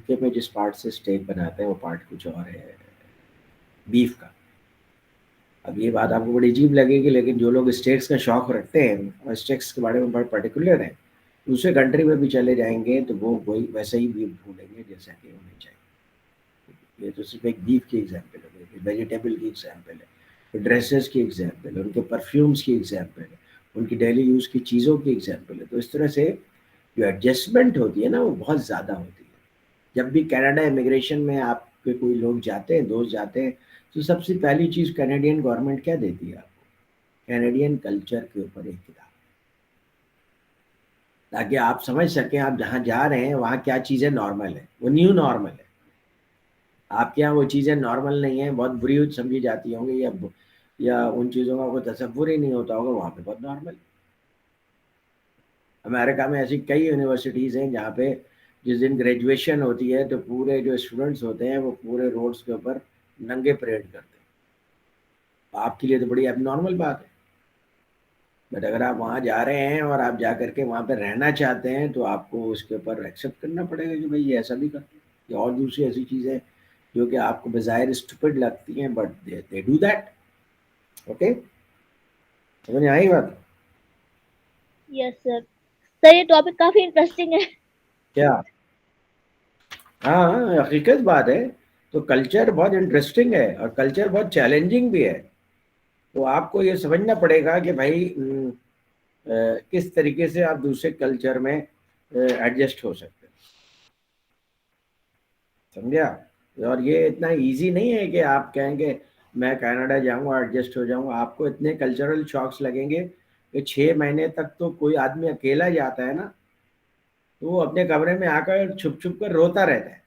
کے میں جس پارٹ سے اسٹیک بناتے ہیں وہ پارٹ کچھ اور ہے بیف کا۔ اب یہ بات آپ کو بڑی عجیب لگے گی، لیکن جو لوگ اسٹیکس کا شوق رکھتے ہیں اور اسٹیکس کے بارے میں بڑے پرٹیکولر ہیں، دوسرے کنٹری میں بھی چلے جائیں گے تو وہ وہی ویسے ہی بیف ڈھونڈیں گے جیسا کہ انہیں چاہیے۔ یہ تو صرف ایک بیف کی ایگزامپل ہے، ویجیٹیبل کی ایگزامپل ہے، ڈریسز کی ایگزامپل ہے، ان کے پرفیومس کی ایگزامپل ہے، ان کی ڈیلی یوز کی چیزوں کی ایگزامپل ہے۔ تو اس طرح سے جو ایڈجسٹمنٹ ہوتی ہے نا وہ بہت زیادہ ہوتی ہے۔ جب بھی کینیڈا امیگریشن میں آپ کے کوئی لوگ جاتے ہیں، دوست جاتے ہیں، تو سب سے پہلی چیز کینیڈین گورنمنٹ کیا دیتی ہے آپ کو؟ کینیڈین کلچر کے اوپر ایک کتاب، تاکہ آپ سمجھ سکیں آپ جہاں جا رہے ہیں وہاں کیا چیزیں نارمل ہیں، وہ نیو نارمل ہے۔ آپ کے یہاں وہ چیزیں نارمل نہیں ہیں، بہت بری سمجھی جاتی ہوں گی، یا ان چیزوں کا کوئی تصور ہی نہیں ہوتا ہوگا، وہاں پہ بہت نارمل ہے۔ امریکہ میں ایسی کئی یونیورسٹیز ہیں جہاں پہ جس دن گریجویشن ہوتی ہے تو پورے جو اسٹوڈنٹس ہوتے ہیں وہ پورے روڈز کے اوپر ننگے پریڈ کرتے ہیں۔ آپ کے لیے تو بڑی اب نارمل بات ہے، بٹ اگر آپ وہاں جا رہے ہیں اور آپ جا کر کے وہاں پہ رہنا چاہتے ہیں تو آپ کو اس کے اوپر ایکسیپٹ کرنا پڑے گا کہ بھائی یہ ایسا بھی کرتے ہیں، یا اور دوسری ایسی چیزیں جو کہ آپ کو بظاہر اسٹوپڈ لگتی ہیں، but they do that. Okay, سمجھ میں آئی بات؟ یس سر، سر یہ ٹاپک کافی انٹرسٹنگ ہے۔ کیا؟ ہاں ہاں، حقیقت بات ہے۔ تو کلچر بہت انٹرسٹنگ ہے اور کلچر بہت چیلنجنگ بھی ہے، تو آپ کو یہ سمجھنا پڑے گا کہ بھائی کس طریقے سے آپ دوسرے کلچر میں ایڈجسٹ ہو سکتے ہیں، سمجھا؟ اور یہ اتنا ایزی نہیں ہے کہ آپ کہیں گے میں کینیڈا جاؤں گا ایڈجسٹ ہو جاؤں گا، آپ کو اتنے کلچرل شاکس لگیں گے کہ 6 مہینے تک تو کوئی آدمی اکیلا جاتا ہے نا تو وہ اپنے کمرے میں آ کر چھپ چھپ کر روتا رہتا ہے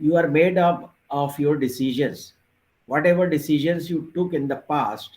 you are made up of your decisions. Whatever decisions you took in the past,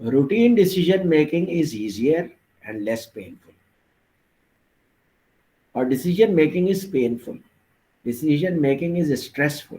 routine decision making is easier and less painful, or decision making is painful, decision making is stressful।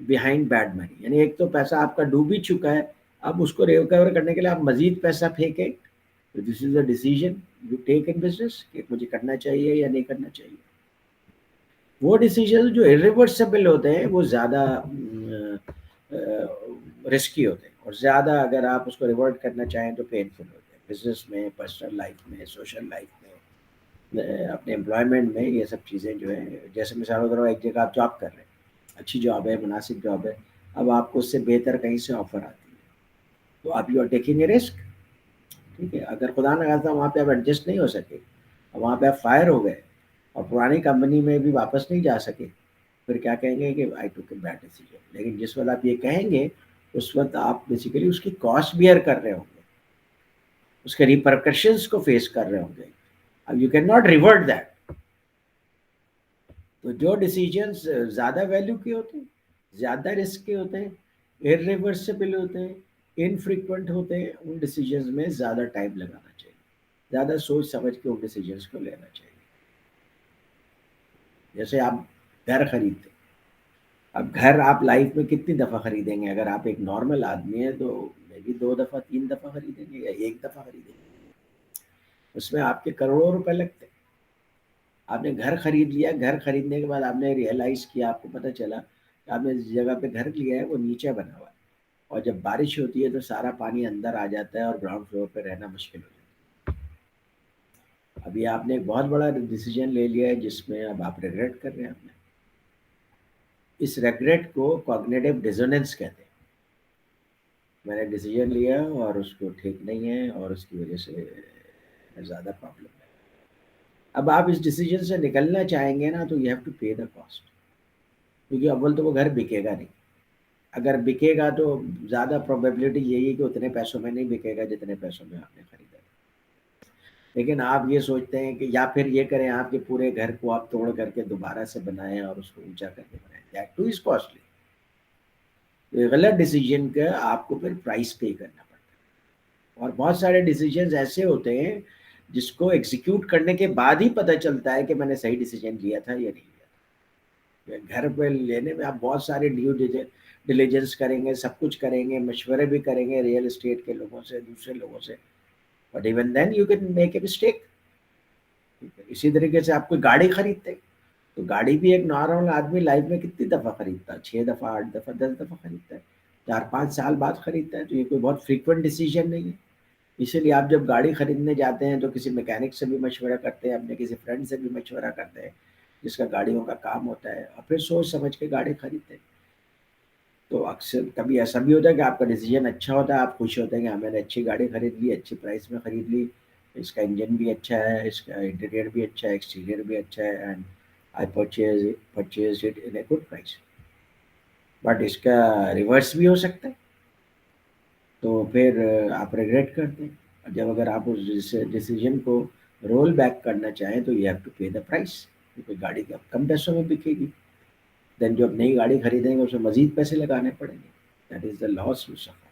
behind bad money. یعنی ایک تو پیسہ آپ کا ڈوب ہی چکا ہے, اب اس کو ریکور کرنے کے لیے آپ مزید پیسہ پھینکیں. This is a decision you take in business کہ مجھے کرنا چاہیے یا نہیں کرنا چاہیے. وہ ڈیسیژن جو irreversible ہوتے ہیں وہ زیادہ رسکی ہوتے ہیں, اور زیادہ اگر آپ اس کو ریورٹ کرنا چاہیں تو پینفل ہوتے ہیں. بزنس میں, پرسنل لائف میں, سوشل لائف میں, اپنے امپلائمنٹ میں, یہ سب چیزیں جو ہیں, جیسے مثال کے طور پر ایک جگہ آپ جاب کر رہے ہیں, اچھی جاب ہے, مناسب جاب ہے, اب آپ کو اس سے بہتر کہیں سے آفر آتی ہے, تو آپ you are taking a risk. ٹھیک ہے, اگر خدا نہ خواستہ وہاں پہ آپ ایڈجسٹ نہیں ہو سکے, وہاں پہ آپ فائر ہو گئے اور پرانی کمپنی میں بھی واپس نہیں جا سکے, پھر کیا کہیں گے کہ آئی ٹوک اے بیڈ ڈیسیژن. لیکن جس وقت آپ یہ کہیں گے اس وقت آپ بیسیکلی اس کی کاسٹ بیئر کر رہے ہوں گے, اس کے ریپرکشنز کو فیس کر رہے ہوں گے. اب you can not revert that. تو جو ڈیسیجنس زیادہ ویلیو کے ہوتے ہیں, زیادہ رسک کے ہوتے ہیں, irreversible ہوتے ہیں, انفریکوینٹ ہوتے ہیں, ان ڈیسیجنز میں زیادہ ٹائم لگانا چاہیے, زیادہ سوچ سمجھ کے ان ڈیسیجنس کو لینا چاہیے. جیسے آپ گھر خریدتے, اب گھر آپ لائف میں کتنی دفعہ خریدیں گے؟ اگر آپ ایک نارمل آدمی ہیں تو میں بھی 2 دفعہ 3 دفعہ خریدیں گے یا 1 دفعہ خریدیں گے. اس میں آپ کے کروڑوں روپے لگتے ہیں. آپ نے گھر خرید لیا, گھر خریدنے کے بعد آپ نے ریئلائز کیا, آپ کو پتہ چلا کہ آپ نے جس جگہ پہ گھر لیا ہے وہ نیچے بنا ہوا ہے, اور جب بارش ہوتی ہے تو سارا پانی اندر آ جاتا ہے اور گراؤنڈ فلور پہ رہنا مشکل ہو جاتا ہے. ابھی آپ نے ایک بہت بڑا ڈیسیجن لے لیا ہے جس میں اب آپ ریگریٹ کر رہے ہیں. آپ نے اس ریگریٹ کو کوگنیٹو ڈیزوننس کہتے ہیں. میں نے ڈیسیجن لیا اور اس کو ٹھیک نہیں ہے اور اس کی وجہ سے زیادہ پرابلم ہے. اب آپ اس ڈیسیجن سے نکلنا چاہیں گے نا تو you have to pay the cost, کیونکہ اول تو وہ گھر بکے گا نہیں. اگر بکے گا تو زیادہ پروبیبلٹی یہی ہے کہ اتنے پیسوں میں نہیں بکے گا جتنے پیسوں میں آپ نے خریدا. لیکن آپ یہ سوچتے ہیں کہ یا پھر یہ کریں آپ کے پورے گھر کو آپ توڑ کر کے دوبارہ سے بنائیں اور اس کو اونچا کر کے بنائیں, دیٹ ٹو از کاسٹلی. غلط ڈیسیجن کا آپ کو پھر پرائس پے کرنا پڑتا ہے. اور بہت سارے ڈیسیجنز ایسے ہوتے ہیں جس کو ایگزیکیوٹ کرنے کے بعد ہی پتہ چلتا ہے کہ میں نے صحیح ڈیسیجن لیا تھا یا نہیں لیا تھا. گھر پہ لینے میں آپ بہت سارے ڈیو ڈیلیجنس کریں گے, سب کچھ کریں گے, مشورے بھی کریں گے ریئل اسٹیٹ کے لوگوں سے, دوسرے لوگوں سے, but even then you can make a mistake. اسی طریقے سے آپ کوئی گاڑی خریدتے, تو گاڑی بھی ایک نارمل آدمی لائف میں کتنی دفعہ خریدتا ہے؟ 6 دفعہ, 8 دفعہ, 10 دفعہ خریدتا ہے, 4-5 سال بعد خریدتا ہے. تو یہ کوئی بہت فریکوینٹ ڈیسیجن نہیں ہے. اسی لیے آپ جب گاڑی خریدنے جاتے ہیں تو کسی میکینک سے بھی مشورہ کرتے ہیں, اپنے کسی فرینڈ سے بھی مشورہ کرتے ہیں جس کا گاڑیوں کا کام ہوتا ہے, اور پھر سوچ سمجھ کے گاڑی خریدتے ہیں. تو اکثر کبھی ایسا بھی ہوتا ہے کہ آپ کا ڈیسیجن اچھا ہوتا ہے, آپ خوش ہوتے ہیں کہ میں نے اچھی گاڑی خرید لی, اچھی پرائس میں خرید لی, اس کا انجن بھی اچھا ہے, اس کا انٹیریئر بھی اچھا ہے, ایکسٹیریئر بھی اچھا ہے, and I purchase it in a good price. But اس کا ریورس بھی ہو سکتا ہے, تو پھر آپ ریگریٹ کرتے ہیں. جب اگر آپ اس ڈیسیجن کو رول بیک کرنا چاہیں تو you have to pay the price, کیونکہ گاڑی کا کم پیسوں میں بکے گی. دین جو آپ نئی گاڑی خریدیں گے اس میں مزید پیسے لگانے پڑیں گے. That is the loss you suffer.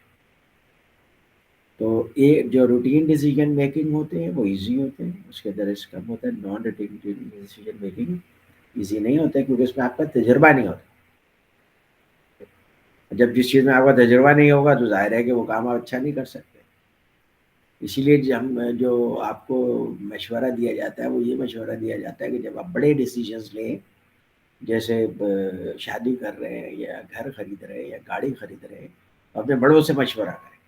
تو یہ جو روٹین ڈیسیجن میکنگ ہوتے ہیں وہ ایزی ہوتے ہیں, اس کے درس کم ہوتا ہے. Naan routine decision making easy نہیں ہوتا ہے کیونکہ اس میں آپ کا تجربہ نہیں ہوتا. جب جس چیز میں آپ کا تجربہ نہیں ہوگا تو ظاہر ہے کہ وہ کام آپ اچھا نہیں کر سکتے. اسی لیے جو آپ کو مشورہ دیا جاتا ہے وہ یہ مشورہ دیا جاتا ہے کہ جب آپ بڑے ڈیسیجنز لیں, جیسے شادی کر رہے ہیں یا گھر خرید رہے ہیں یا گاڑی خرید رہے ہیں, اپنے بڑوں سے مشورہ کریں.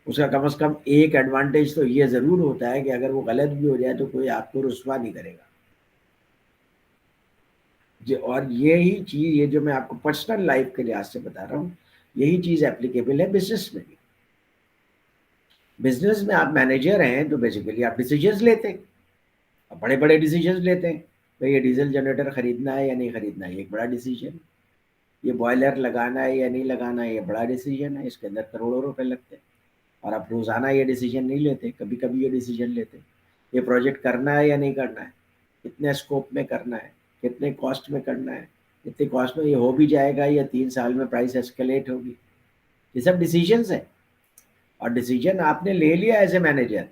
اس کا کم از کم ایک ایڈوانٹیج تو یہ ضرور ہوتا ہے کہ اگر وہ غلط بھی ہو جائے تو کوئی آپ کو رسوا نہیں کرے گا. اور یہی چیز, یہ جو میں آپ کو پرسنل لائف کے لحاظ سے بتا رہا ہوں, یہی چیز اپلیکیبل ہے بزنس میں بھی. بزنس میں آپ مینیجر ہیں تو بیسیکلی آپ ڈیسیجنز لیتے ہیں, بڑے بڑے ڈیسیجنز لیتے ہیں. بھائی یہ ڈیزل جنریٹر خریدنا ہے یا نہیں خریدنا ہے, یہ ایک بڑا ڈیسیجن. یہ بوائلر لگانا ہے یا نہیں لگانا ہے, یہ بڑا ڈیسیجن ہے, اس کے اندر کروڑوں روپے لگتے ہیں. اور آپ روزانہ یہ ڈیسیجن نہیں لیتے, کبھی کبھی یہ ڈیسیجن لیتے. یہ پروجیکٹ کرنا ہے یا نہیں کرنا ہے, کتنے اسکوپ میں کرنا ہے, کتنے کاسٹ میں کرنا ہے, کتنے کاسٹ میں یہ ہو بھی جائے گا یا 3 سال میں پرائس ایسکلیٹ ہوگی. یہ سب ڈیسیجنز ہیں. اور ڈیسیجن آپ نے لے لیا ایز اے مینیجر,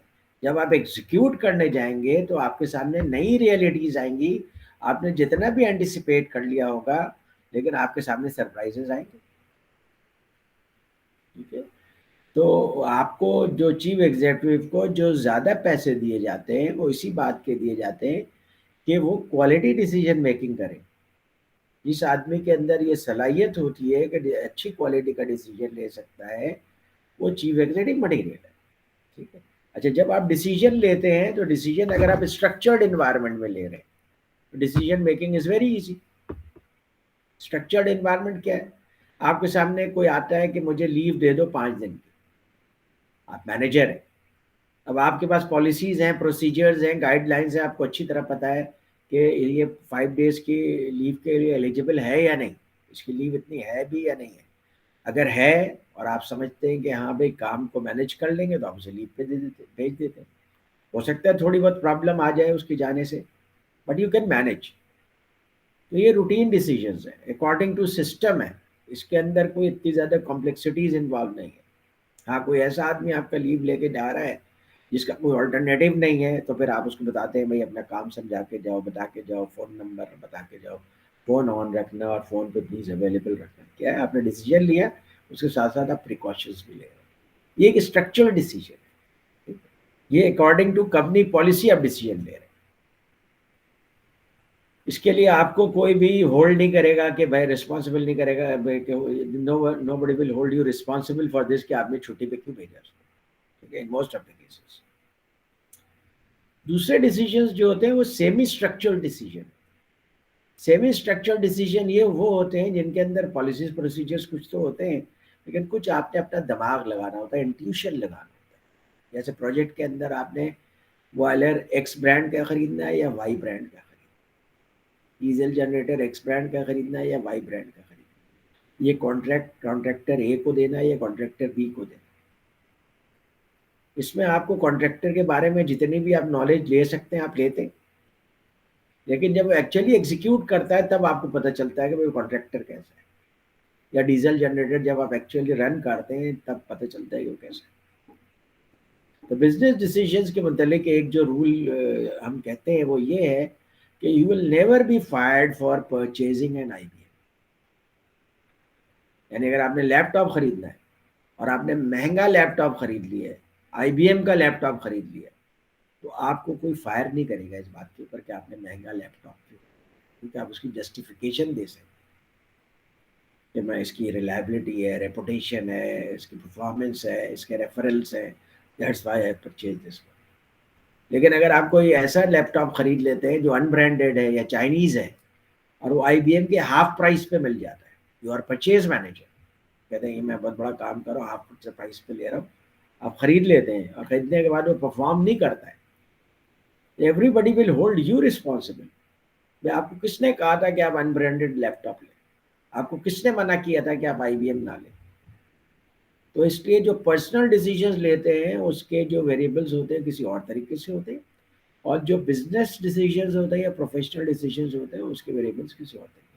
جب آپ ایگزیکیوٹ کرنے جائیں گے تو آپ کے سامنے نئی ریئلٹیز آئیں گی. آپ نے جتنا بھی اینٹیسپیٹ کر لیا ہوگا لیکن آپ کے سامنے سرپرائزز آئیں گے. ٹھیک ہے. تو آپ کو جو چیف ایگزیکٹو کو جو زیادہ پیسے دیے جاتے ہیں وہ اسی بات کے دیے جاتے ہیں کہ وہ کوالٹی ڈیسیجن میکنگ کریں. جس آدمی کے اندر یہ صلاحیت ہوتی ہے کہ اچھی کوالٹی کا ڈیسیجن لے سکتا ہے وہ چیف ایگزیکٹو مٹیریل ہے. ٹھیک ہے. اچھا, جب آپ ڈیسیجن لیتے ہیں تو ڈیسیجن اگر آپ اسٹرکچرڈ انوائرمنٹ میں لے رہے ہیں تو decision making is very easy. Structured environment کیا ہے؟ آپ کے سامنے کوئی آتا ہے کہ مجھے لیو دے دو 5 دن کی, آپ مینیجر ہیں, اب آپ کے پاس پالیسیز ہیں, پروسیجرز ہیں, گائیڈ لائنز ہیں, آپ کو اچھی طرح پتہ ہے کہ یہ 5 days کی لیو کے لیے ایلیجیبل ہے یا نہیں, اس کی لیو اتنی ہے بھی یا نہیں ہے. اگر ہے اور آپ سمجھتے ہیں کہ ہاں بھائی کام کو مینیج کر لیں گے تو آپ اسے لیو پہ بھیج دیتے ہیں. ہو سکتا ہے تھوڑی بہت پرابلم آ جائے اس کی جانے سے, بٹ یو کین مینیج. تو یہ روٹین ڈیسیجنز ہیں اکارڈنگ ٹو سسٹم ہے, اس کے اندر کوئی اتنی زیادہ کمپلیکسٹیز انوالو نہیں ہے. ہاں, کوئی ایسا آدمی آپ کا لیو لے کے جا رہا ہے جس کا کوئی آلٹرنیٹیو نہیں ہے تو پھر آپ اس کو بتاتے ہیں بھائی اپنا کام سمجھا کے جاؤ, بتا کے جاؤ, فون نمبر بتا کے جاؤ, فون آن رکھنا اور فون پہ پلیز اویلیبل رکھنا. کیا ہے, آپ نے ڈیسیجن لیا, اس کے ساتھ ساتھ آپ پریکاشنز بھی لے رہے ہیں. یہ ایک اسٹرکچرل ڈیسیجن ہے, یہ اکارڈنگ ٹو کمپنی پالیسی آپ ڈیسیجن لے رہے ہیں. اس کے لیے آپ کو کوئی بھی ہولڈ نہیں کرے گا کہ بھائی رسپانسبل نہیں کرے گا, no buddy will hold you responsible for this کہ آپ نے چھٹی پہ کیوں بھیجا اس کو. ٹھیک ہے, in most of the cases. دوسرے ڈیسیجنز جو ہوتے ہیں وہ semi structural decision. Semi structural decision یہ وہ ہوتے ہیں جن کے اندر پالیسیز پروسیجرز کچھ تو ہوتے ہیں لیکن کچھ آپ نے اپنا دماغ لگانا ہوتا ہے, انٹیوشن لگانا ہوتا ہے. جیسے پروجیکٹ کے اندر آپ نے بوائلر ایکس برانڈ کا خریدنا ہے یا وائی برانڈ کا خریدنا ہے, ڈیزل جنریٹر ایکس برانڈ کا خریدنا ہے یا وائی برانڈ کا خریدنا ہے, یہ کانٹریکٹر اے کو دینا ہے یا کانٹریکٹر بی کو دینا. اس میں آپ کو کانٹریکٹر کے بارے میں جتنی بھی آپ نالج لے سکتے ہیں آپ لیتے ہیں, لیکن جب وہ ایکچولی ایگزیکیوٹ کرتا ہے تب آپ کو پتہ چلتا ہے کہ وہ کانٹریکٹر کیسا ہے, یا ڈیزل جنریٹر جب آپ ایکچولی رن کرتے ہیں تب پتہ چلتا ہے کہ وہ کیسا ہے. تو بزنس ڈیسیجنز کے متعلق ایک جو رول ہم کہتے ہیں وہ یہ ہے کہ you will never be fired for purchasing an I B M. یعنی اگر آپ نے لیپ ٹاپ خریدنا ہے اور آپ نے مہنگا لیپ ٹاپ خرید لیا ہے, آئی بی ایم کا لیپ ٹاپ خرید لیا, تو آپ کو کوئی فائر نہیں کرے گا اس بات کے اوپر کہ آپ نے مہنگا لیپ ٹاپ کیوں, کیونکہ آپ اس کی جسٹیفیکیشن دے سکتے کہ میں اس کی ریلائبلٹی ہے, ریپوٹیشن ہے, اس کی پرفارمنس ہے, اس کے ریفرنس ہے, that's why I purchase this. لیکن اگر آپ کوئی ایسا لیپ ٹاپ خرید لیتے ہیں جو ان برانڈیڈ ہے یا چائنیز ہے اور وہ آئی بی ایم کے ہاف پرائز پہ مل جاتا ہے, یو آر پرچیز مینیجر, کہتے ہیں کہ میں بہت بڑا کام کر رہا ہوں, ہاف پرائز پہ لے رہا ہوں, آپ خرید لیتے ہیں اور خریدنے کے بعد وہ پرفارم نہیں کرتا ہے, everybody will hold you responsible. میں آپ کو کس نے کہا تھا کہ آپ ان برانڈیڈ لیپ ٹاپ لیں, آپ کو کس نے منع کیا تھا کہ آپ آئی بی ایم نہ لیں. تو اس لیے جو پرسنل ڈیسیجنز لیتے ہیں اس کے جو ویریبلز ہوتے ہیں کسی اور طریقے سے ہوتے ہیں, اور جو بزنس ڈیسیجنز ہوتے ہیں یا پروفیشنل ڈیسیجنز ہوتے ہیں اس کے ویریبلز کسی اور طریقے.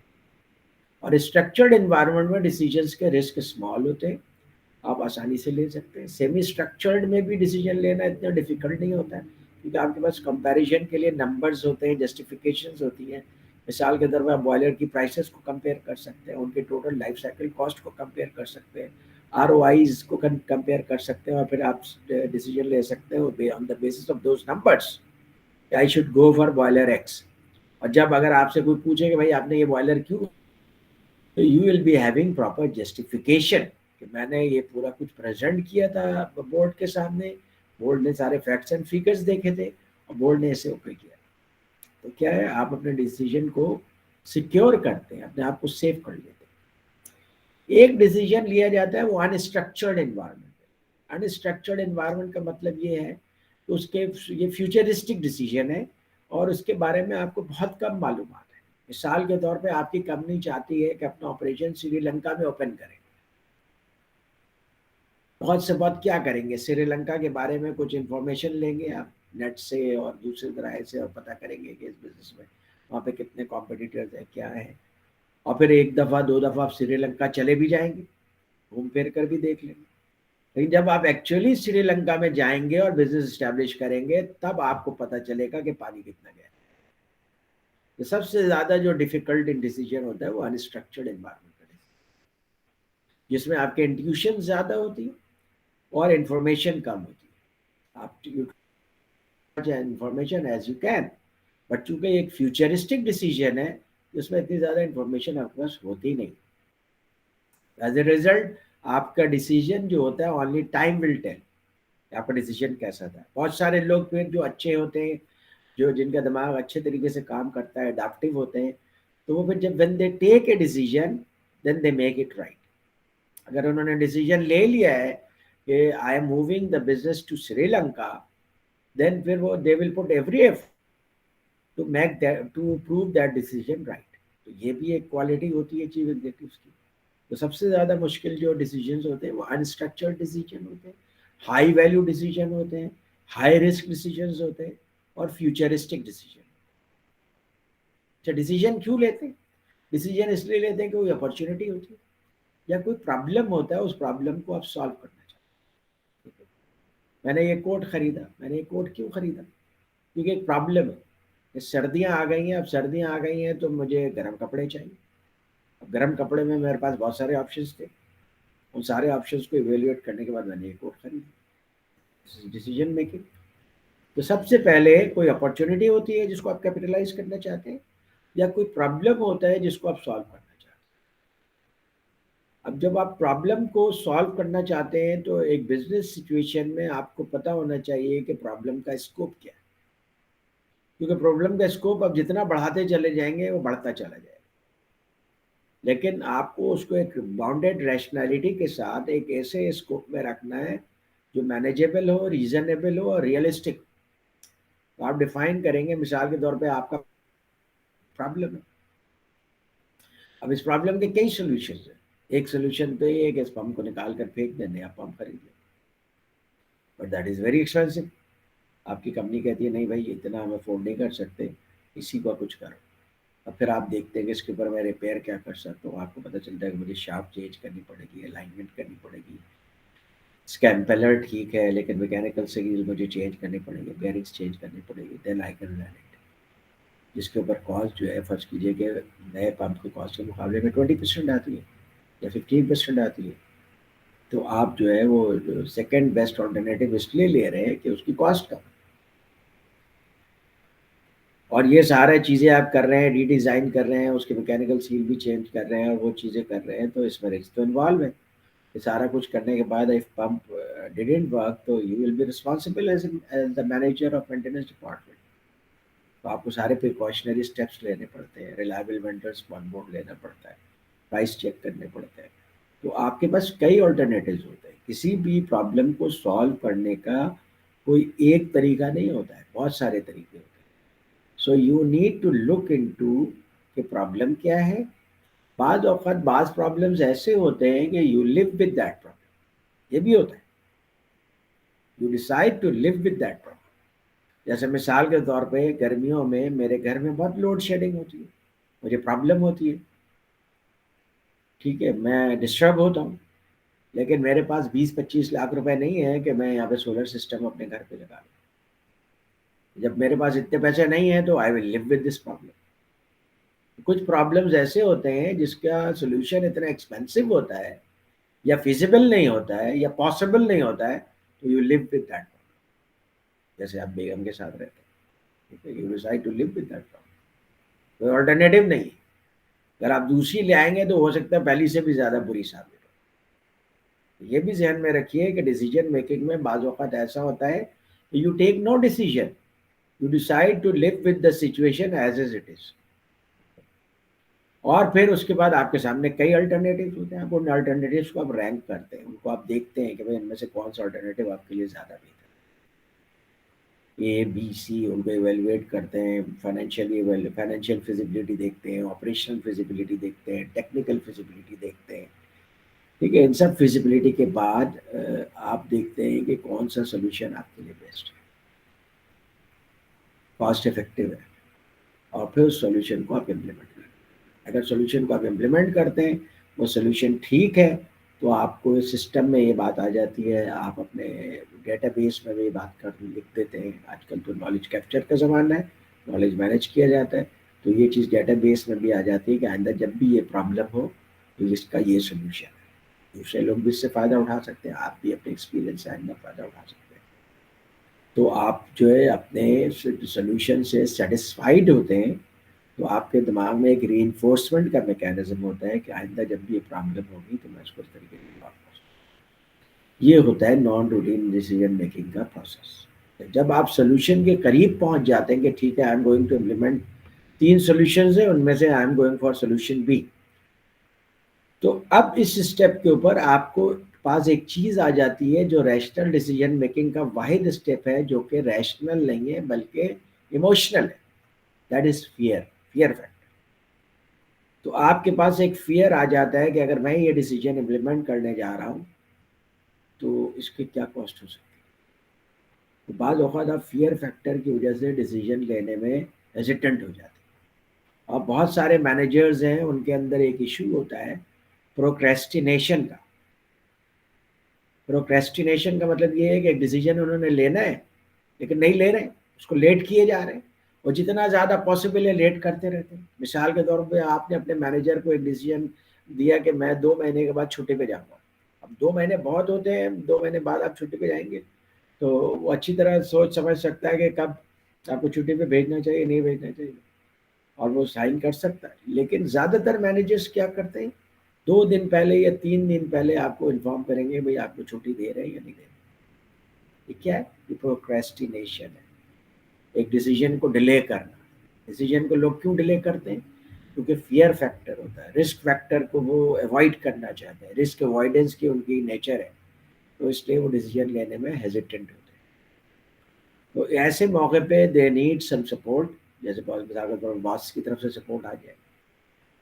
اور اسٹرکچرڈ انوائرمنٹ میں ڈیسیجنز کے رسک اسمال ہوتے ہیں, آپ آسانی سے لے سکتے ہیں. سیمی اسٹرکچرڈ میں بھی ڈیسیجن لینا اتنا ڈیفیکلٹ نہیں ہوتا ہے کیونکہ آپ کے پاس کمپیریزن کے لیے نمبرز ہوتے ہیں, جسٹیفیکیشنز ہوتی ہیں. مثال کے طور پہ آپ بوائلر کی پرائسز کو کمپیئر کر سکتے ہیں, ان کے ٹوٹل لائف سائیکل کاسٹ کو کمپیئر کر سکتے ہیں, آر او آئیز کو کمپیئر کر سکتے ہیں, اور پھر آپ ڈیسیجن لے سکتے ہیں on the basis of those numbers کہ I should go for boiler X. اور جب اگر آپ سے کوئی پوچھے کہ بھائی آپ نے یہ بوائلر کیوں, تو you will be having proper justification کہ میں نے یہ پورا کچھ پریزنٹ کیا تھا بورڈ کے سامنے, بورڈ نے سارے فیکٹس اینڈ فیگرز دیکھے تھے اور بورڈ نے اسے اوکے کیا. تو کیا ہے, آپ اپنے ڈیسیجن کو سیکیور کرتے ہیں, اپنے آپ کو سیو کر لیتے ہیں. ایک ڈیسیجن لیا جاتا ہے وہ انسٹرکچرڈ انوائرمنٹ. انسٹرکچرڈ انوائرمنٹ کا مطلب یہ ہے کہ اس کے یہ فیوچرسٹک ڈیسیجن ہے اور اس کے بارے میں آپ کو بہت کم معلومات ہے. مثال کے طور پہ آپ کی کمپنی چاہتی ہے کہ اپنا آپریشن سری لنکا میں اوپن کریں. بہت سے بہت کیا کریں گے, سری لنکا کے بارے میں کچھ انفارمیشن لیں گے آپ نیٹ سے اور دوسرے ذرائع سے, اور پتہ کریں گے کہ اس بزنس میں وہاں پہ کتنے کمپٹیٹرز ہیں, کیا ہے, اور پھر ایک دفعہ دو دفعہ آپ سری لنکا چلے بھی جائیں گے, گھوم پھر کر بھی دیکھ لیں گے. لیکن جب آپ ایکچولی سری لنکا میں جائیں گے اور بزنس اسٹیبلش کریں گے تب آپ کو پتہ چلے گا کہ پانی کتنا گیا. تو سب سے زیادہ جو ڈیفیکلٹ ڈیسیجن ہوتا ہے وہ انسٹرکچرڈ انوائرمنٹ کا، جس میں آپ کے انٹیوشن زیادہ ہوتی ہے اور انفارمیشن کم ہوتی ہے. آپ information as you can, but چونکہ ایک فیوچرسٹک ڈیسیجن ہے جس میں اتنی زیادہ انفارمیشن آپ کے پاس ہوتی نہیں. ایز اے ریزلٹ آپ کا ڈیسیجن جو ہوتا ہے اونلی ٹائم ول ٹیل آپ کا ڈیسیجن کیسا تھا. بہت سارے لوگ پھر جو اچھے ہوتے ہیں، جو جن کا دماغ اچھے طریقے سے کام کرتا ہے، اڈاپٹیو ہوتے ہیں، تو وہ پھر جب when they take a decision then they make it right. اگر انہوں نے ڈیسیجن لے لیا ہے کہ I am moving the business to Sri Lanka, then پھر وہ they will put every effort to make to prove that decision right. تو یہ بھی ایک کوالٹی ہوتی ہے چیف ایگزیکٹوس کی. تو سب سے زیادہ مشکل جو ڈیسیجنز ہوتے ہیں وہ انسٹرکچرڈ ڈیسیجن ہوتے ہیں، ہائی ویلیو ڈیسیجن ہوتے ہیں، ہائی رسک ڈیسیجنز ہوتے ہیں، اور فیوچرسٹک ڈیسیجن. اچھا، ڈیسیجن کیوں لیتے ہیں؟ ڈیسیجن اس لیے لیتے ہیں کہ کوئی اپرچونیٹی ہوتی ہے یا کوئی پرابلم ہوتا ہے، اس پرابلم کو آپ سالو کرنا چاہتے ہیں. میں نے یہ کوٹ خریدا، میں نے یہ کوٹ کیوں خریدا؟ کیونکہ ایک پرابلم ہے کہ سردیاں آ گئی ہیں. اب سردیاں آ گئی ہیں تو مجھے گرم کپڑے چاہیے. اب گرم کپڑے میں میرے پاس بہت سارے آپشنس تھے. ان سارے آپشنس کو ایویلیویٹ کرنے کے بعد میں نے یہ کوٹ خریدا. Decision making. تو سب سے پہلے کوئی اپرچونیٹی ہوتی ہے جس کو آپ کیپٹلائز کرنا چاہتے ہیں، یا کوئی پرابلم ہوتا ہے جس کو آپ سالو کرنا چاہتے ہیں. اب جب آپ پرابلم کو سالو کرنا چاہتے ہیں تو ایک بزنس سچویشن میں آپ کو پتہ ہونا چاہیے کہ پرابلم کا اسکوپ کیا ہے. کیونکہ پرابلم کا اسکوپ آپ جتنا بڑھاتے چلے جائیں گے وہ بڑھتا چلا جائے گا. لیکن آپ کو اس کو ایک باؤنڈیڈ ریشنلٹی کے ساتھ ایک ایسے اسکوپ میں رکھنا ہے جو مینیجیبل ہو، ریزنیبل ہو اور ریئلسٹک. تو آپ ڈیفائن کریں گے، مثال کے طور پہ آپ کا پرابلم ہے. اب اس پرابلم کے کئی سولوشنز ہیں. ایک سولوشن تو یہ ہے کہ اس پمپ کو نکال کر پھینک دیں، نیا پمپ خرید لیں. But that is very expensive. آپ کی کمپنی کہتی ہے نہیں بھائی اتنا ہم افورڈ نہیں کر سکتے، اسی کو کچھ کرو. اب پھر آپ دیکھتے ہیں کہ اس کے اوپر میں ریپیئر کیا کر سکتا ہوں. آپ کو پتہ چلتا ہے کہ مجھے شافٹ چینج کرنی پڑے گی، الائنمنٹ کرنی پڑے گی. اس کا امپیلر ٹھیک ہے لیکن میکینیکل سے مجھے چینج کرنی پڑے گی، بیئرنگس چینج کرنی پڑے گی. دین آئی کین لرن اٹ. جس کے اوپر کاسٹ جو ہے فرض کیجیے کہ نئے پمپ کی کاسٹ کے مقابلے میں 20% آتی ہے یا 15% آتی ہے. تو آپ جو ہے وہ سیکنڈ بیسٹ آلٹرنیٹیو اس لیے لے رہے ہیں کہ اس کی کاسٹ کم. اور یہ سارے چیزیں آپ کر رہے ہیں، ری ڈیزائن کر رہے ہیں، اس کے میکینیکل سیل بھی چینج کر رہے ہیں اور وہ چیزیں کر رہے ہیں، تو اس میں رسک تو انوالو ہے. یہ سارا کچھ کرنے کے بعد اف پمپ ڈیڈنٹ ورک تو you will be responsible as the manager of maintenance department. تو آپ کو سارے پریکاشنری اسٹیپس لینے پڑتے ہیں، ریلائبل وینڈرس کو آن بورڈ لینا پڑتا ہے، پرائس چیک کرنے پڑتے ہیں. تو آپ کے پاس کئی آلٹرنیٹیوز ہوتے ہیں. کسی بھی پرابلم کو سالو کرنے کا کوئی ایک طریقہ نہیں ہوتا ہے، بہت سارے طریقے ہوتے ہیں. So you need to look into کہ پرابلم کیا ہے. بعض اوقات بعض پرابلمز ایسے ہوتے ہیں کہ you live with that problem. یہ بھی ہوتا ہے، you decide to live with that problem. جیسے مثال کے طور پہ گرمیوں میں میرے گھر میں بہت لوڈ شیڈنگ ہوتی ہے، مجھے پرابلم ہوتی ہے. ٹھیک ہے، میں ڈسٹرب ہوتا ہوں، لیکن میرے پاس 20-25 لاکھ روپے نہیں ہے کہ میں یہاں پہ سولر سسٹم اپنے گھر پہ لگا لوں. جب میرے پاس اتنے پیسے نہیں ہیں تو آئی ول لیو ود دس پرابلم. کچھ پرابلمز ایسے ہوتے ہیں جس کا سولوشن اتنا ایکسپینسو ہوتا ہے یا فیزیبل نہیں ہوتا ہے یا پاسبل نہیں ہوتا ہے، تو you live with that problem. جیسے آپ بیگم کے ساتھ رہتے ہیں، ٹھیک ہے، you decide to live with that problem. کوئی آلٹرنیٹیو نہیں ہے. اگر آپ دوسری لے آئیں گے تو ہو سکتا ہے پہلی سے بھی زیادہ بری ثابت ہو. یہ بھی ذہن میں رکھیے کہ ڈیسیجن میکنگ میں بعض اوقات ایسا ہوتا ہے کہ you take no decision, you decide to live with the situation as it is. اور پھر اس کے بعد آپ کے سامنے کئی الٹرنیٹیوز ہوتے ہیں. آپ ان الٹرنیٹیوز کو آپ رینک کرتے ہیں، ان کو آپ دیکھتے ہیں کہ بھائی ان میں سے کون سا الٹرنیٹیو آپ کے لیے زیادہ بہتر ہے. اے بی سی ان کو ایویلویٹ کرتے ہیں. فائنینشیل فیزیبلٹی دیکھتے ہیں، آپریشنل فیزیبلٹی دیکھتے ہیں، ٹیکنیکل فیزیبلٹی دیکھتے ہیں. ٹھیک ہے، ان سب فیزیبلٹی کے بعد آپ دیکھتے ہیں کہ کون سا سولوشن آپ کے لیے بیسٹ ہے، کاسٹ افیکٹو ہے، اور پھر اس سولوشن کو آپ امپلیمنٹ کریں. اگر سولوشن کو آپ امپلیمنٹ کرتے ہیں، وہ سولوشن ٹھیک ہے، تو آپ کو سسٹم میں یہ بات آ جاتی ہے. آپ اپنے ڈیٹا بیس میں بھی بات کر لکھ دیتے ہیں. آج کل تو نالج کیپچر کا زمانہ ہے، نالج مینیج کیا جاتا ہے. تو یہ چیز ڈیٹا بیس میں بھی آ جاتی ہے کہ آئندہ جب بھی یہ پرابلم ہو تو اس کا یہ سولوشن ہے. دوسرے لوگ بھی اس سے فائدہ اٹھا سکتے ہیں, آپ بھی اپنے ایکسپیرینس سے آئندہ فائدہ اٹھا سکتے ہیں. تو آپ جو ہے اپنے سولوشن سے سیٹسفائیڈ ہوتے ہیں تو آپ کے دماغ میں ایک ری انفورسمنٹ کا میکینزم ہوتا ہے کہ آئندہ جب بھی یہ پرابلم ہوگی تو میں اس کو اس طریقے سے سالو کر سکوں. یہ ہوتا ہے نان روٹین ڈیسیجن میکنگ کا پروسیس. جب آپ سولوشن کے قریب پہنچ جاتے ہیں کہ ٹھیک ہے I am going to implement 3 solutions ہیں, ان میں سے I am going for solution B, تو اب اس اسٹیپ کے اوپر آپ کو پاس ایک چیز آ جاتی ہے جو ریشنل ڈیسیجن میکنگ کا واحد اسٹیپ ہے, جو کہ ریشنل نہیں ہے بلکہ ایموشنل ہے. That is fear factor. تو آپ کے پاس ایک فیئر آ جاتا ہے کہ اگر میں یہ ڈیسیجن امپلیمنٹ کرنے جا رہا ہوں تو اس کے کیا کاسٹ ہو سکتی ہے. تو بعض اوقات آپ فیئر فیکٹر کی وجہ سے ڈیسیجن لینے میں ہیزیٹنٹ ہو جاتے ہیں. اور بہت سارے مینیجرز ہیں ان کے اندر ایک ایشو ہوتا ہے پروکریسٹینیشن کا. پروکریسٹینیشن کا مطلب یہ ہے کہ ایک ڈیسیجن انہوں نے لینا ہے لیکن نہیں لے رہے, اس کو لیٹ کیے جا رہے ہیں, اور جتنا زیادہ پاسبل ہے لیٹ کرتے رہتے ہیں. مثال کے طور پہ آپ نے اپنے مینیجر کو ایک ڈیسیجن دیا کہ میں 2 مہینے کے بعد چھٹی پہ جاؤں گا. اب 2 مہینے بہت ہوتے ہیں, 2 مہینے بعد آپ چھٹی پہ جائیں گے تو وہ اچھی طرح سوچ سمجھ سکتا ہے کہ کب آپ کو چھٹی پہ بھیجنا چاہیے نہیں بھیجنا چاہیے, اور وہ سائن کر سکتا ہے. لیکن زیادہ تر مینیجرز کیا کرتے ہیں 2 دن پہلے یا 3 دن پہلے آپ کو انفارم کریں گے بھئی آپ کو چھٹی دے رہے ہیں یا نہیں دے رہے. یہ کیا ہے؟ یہ پروکریسٹینیشن ہے, ایک ڈیسیجن کو ڈیلے کرنا. ڈیسیجن کو لوگ کیوں ڈیلے کرتے ہیں؟ کیونکہ فیئر فیکٹر ہوتا ہے, رسک فیکٹر کو وہ اوائڈ کرنا چاہتے ہیں, رسک اوائڈنس کی ان کی نیچر ہے, تو اس لیے وہ ڈیسیجن لینے میں ہیزیٹنٹ ہوتے ہیں. تو ایسے موقع پہ دے نیڈ سم سپورٹ, جیسے باس کی طرف سے سپورٹ آ جائے,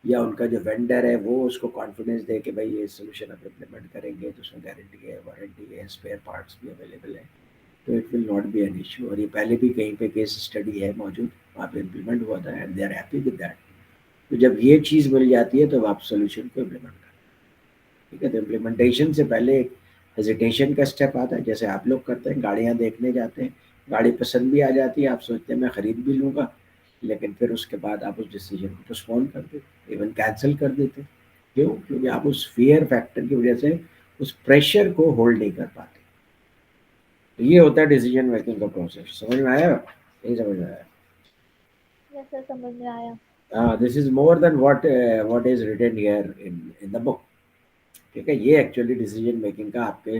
یا ان کا جو وینڈر ہے وہ اس کو کانفیڈنس دے کہ بھائی یہ سولوشن آپ امپلیمنٹ کریں گے تو اس میں گارنٹی ہے, وارنٹی ہے, اسپیئر پارٹس بھی اویلیبل ہیں, تو it will not be an issue. اور یہ پہلے بھی کہیں پہ کیس اسٹڈی ہے موجود, وہاں پہ امپلیمنٹ ہوا تھا and they are happy with that. تو جب یہ چیز مل جاتی ہے تو آپ سولوشن کو امپلیمنٹ کریں. ٹھیک ہے, تو امپلیمنٹیشن سے پہلے ایک ہیزیٹیشن کا اسٹیپ آتا ہے, جیسے آپ لوگ کرتے ہیں, گاڑیاں دیکھنے جاتے ہیں, گاڑی پسند بھی آ جاتی ہے, آپ سوچتے ہیں میں خرید بھی لوں گا, لیکن پھر اس کے بعد آپ اس ڈیسیجن کو پوسٹپون کر دیتے, ایون کینسل کر دیتے. کیوں؟ کیونکہ آپ اس فیئر فیکٹر کی وجہ سے اس پریشر کو ہولڈ نہیں کر پاتے. تو یہ ہوتا ہے ڈیسیجن میکنگ کا پروسیس. سمجھ میں آیا؟ نہیں سمجھ میں آیا؟ یس سر, سمجھ میں آیا. This is more than what is written here in the book. ٹھیک ہے, یہ ایکچولی ڈیسیجن میکنگ کا آپ کے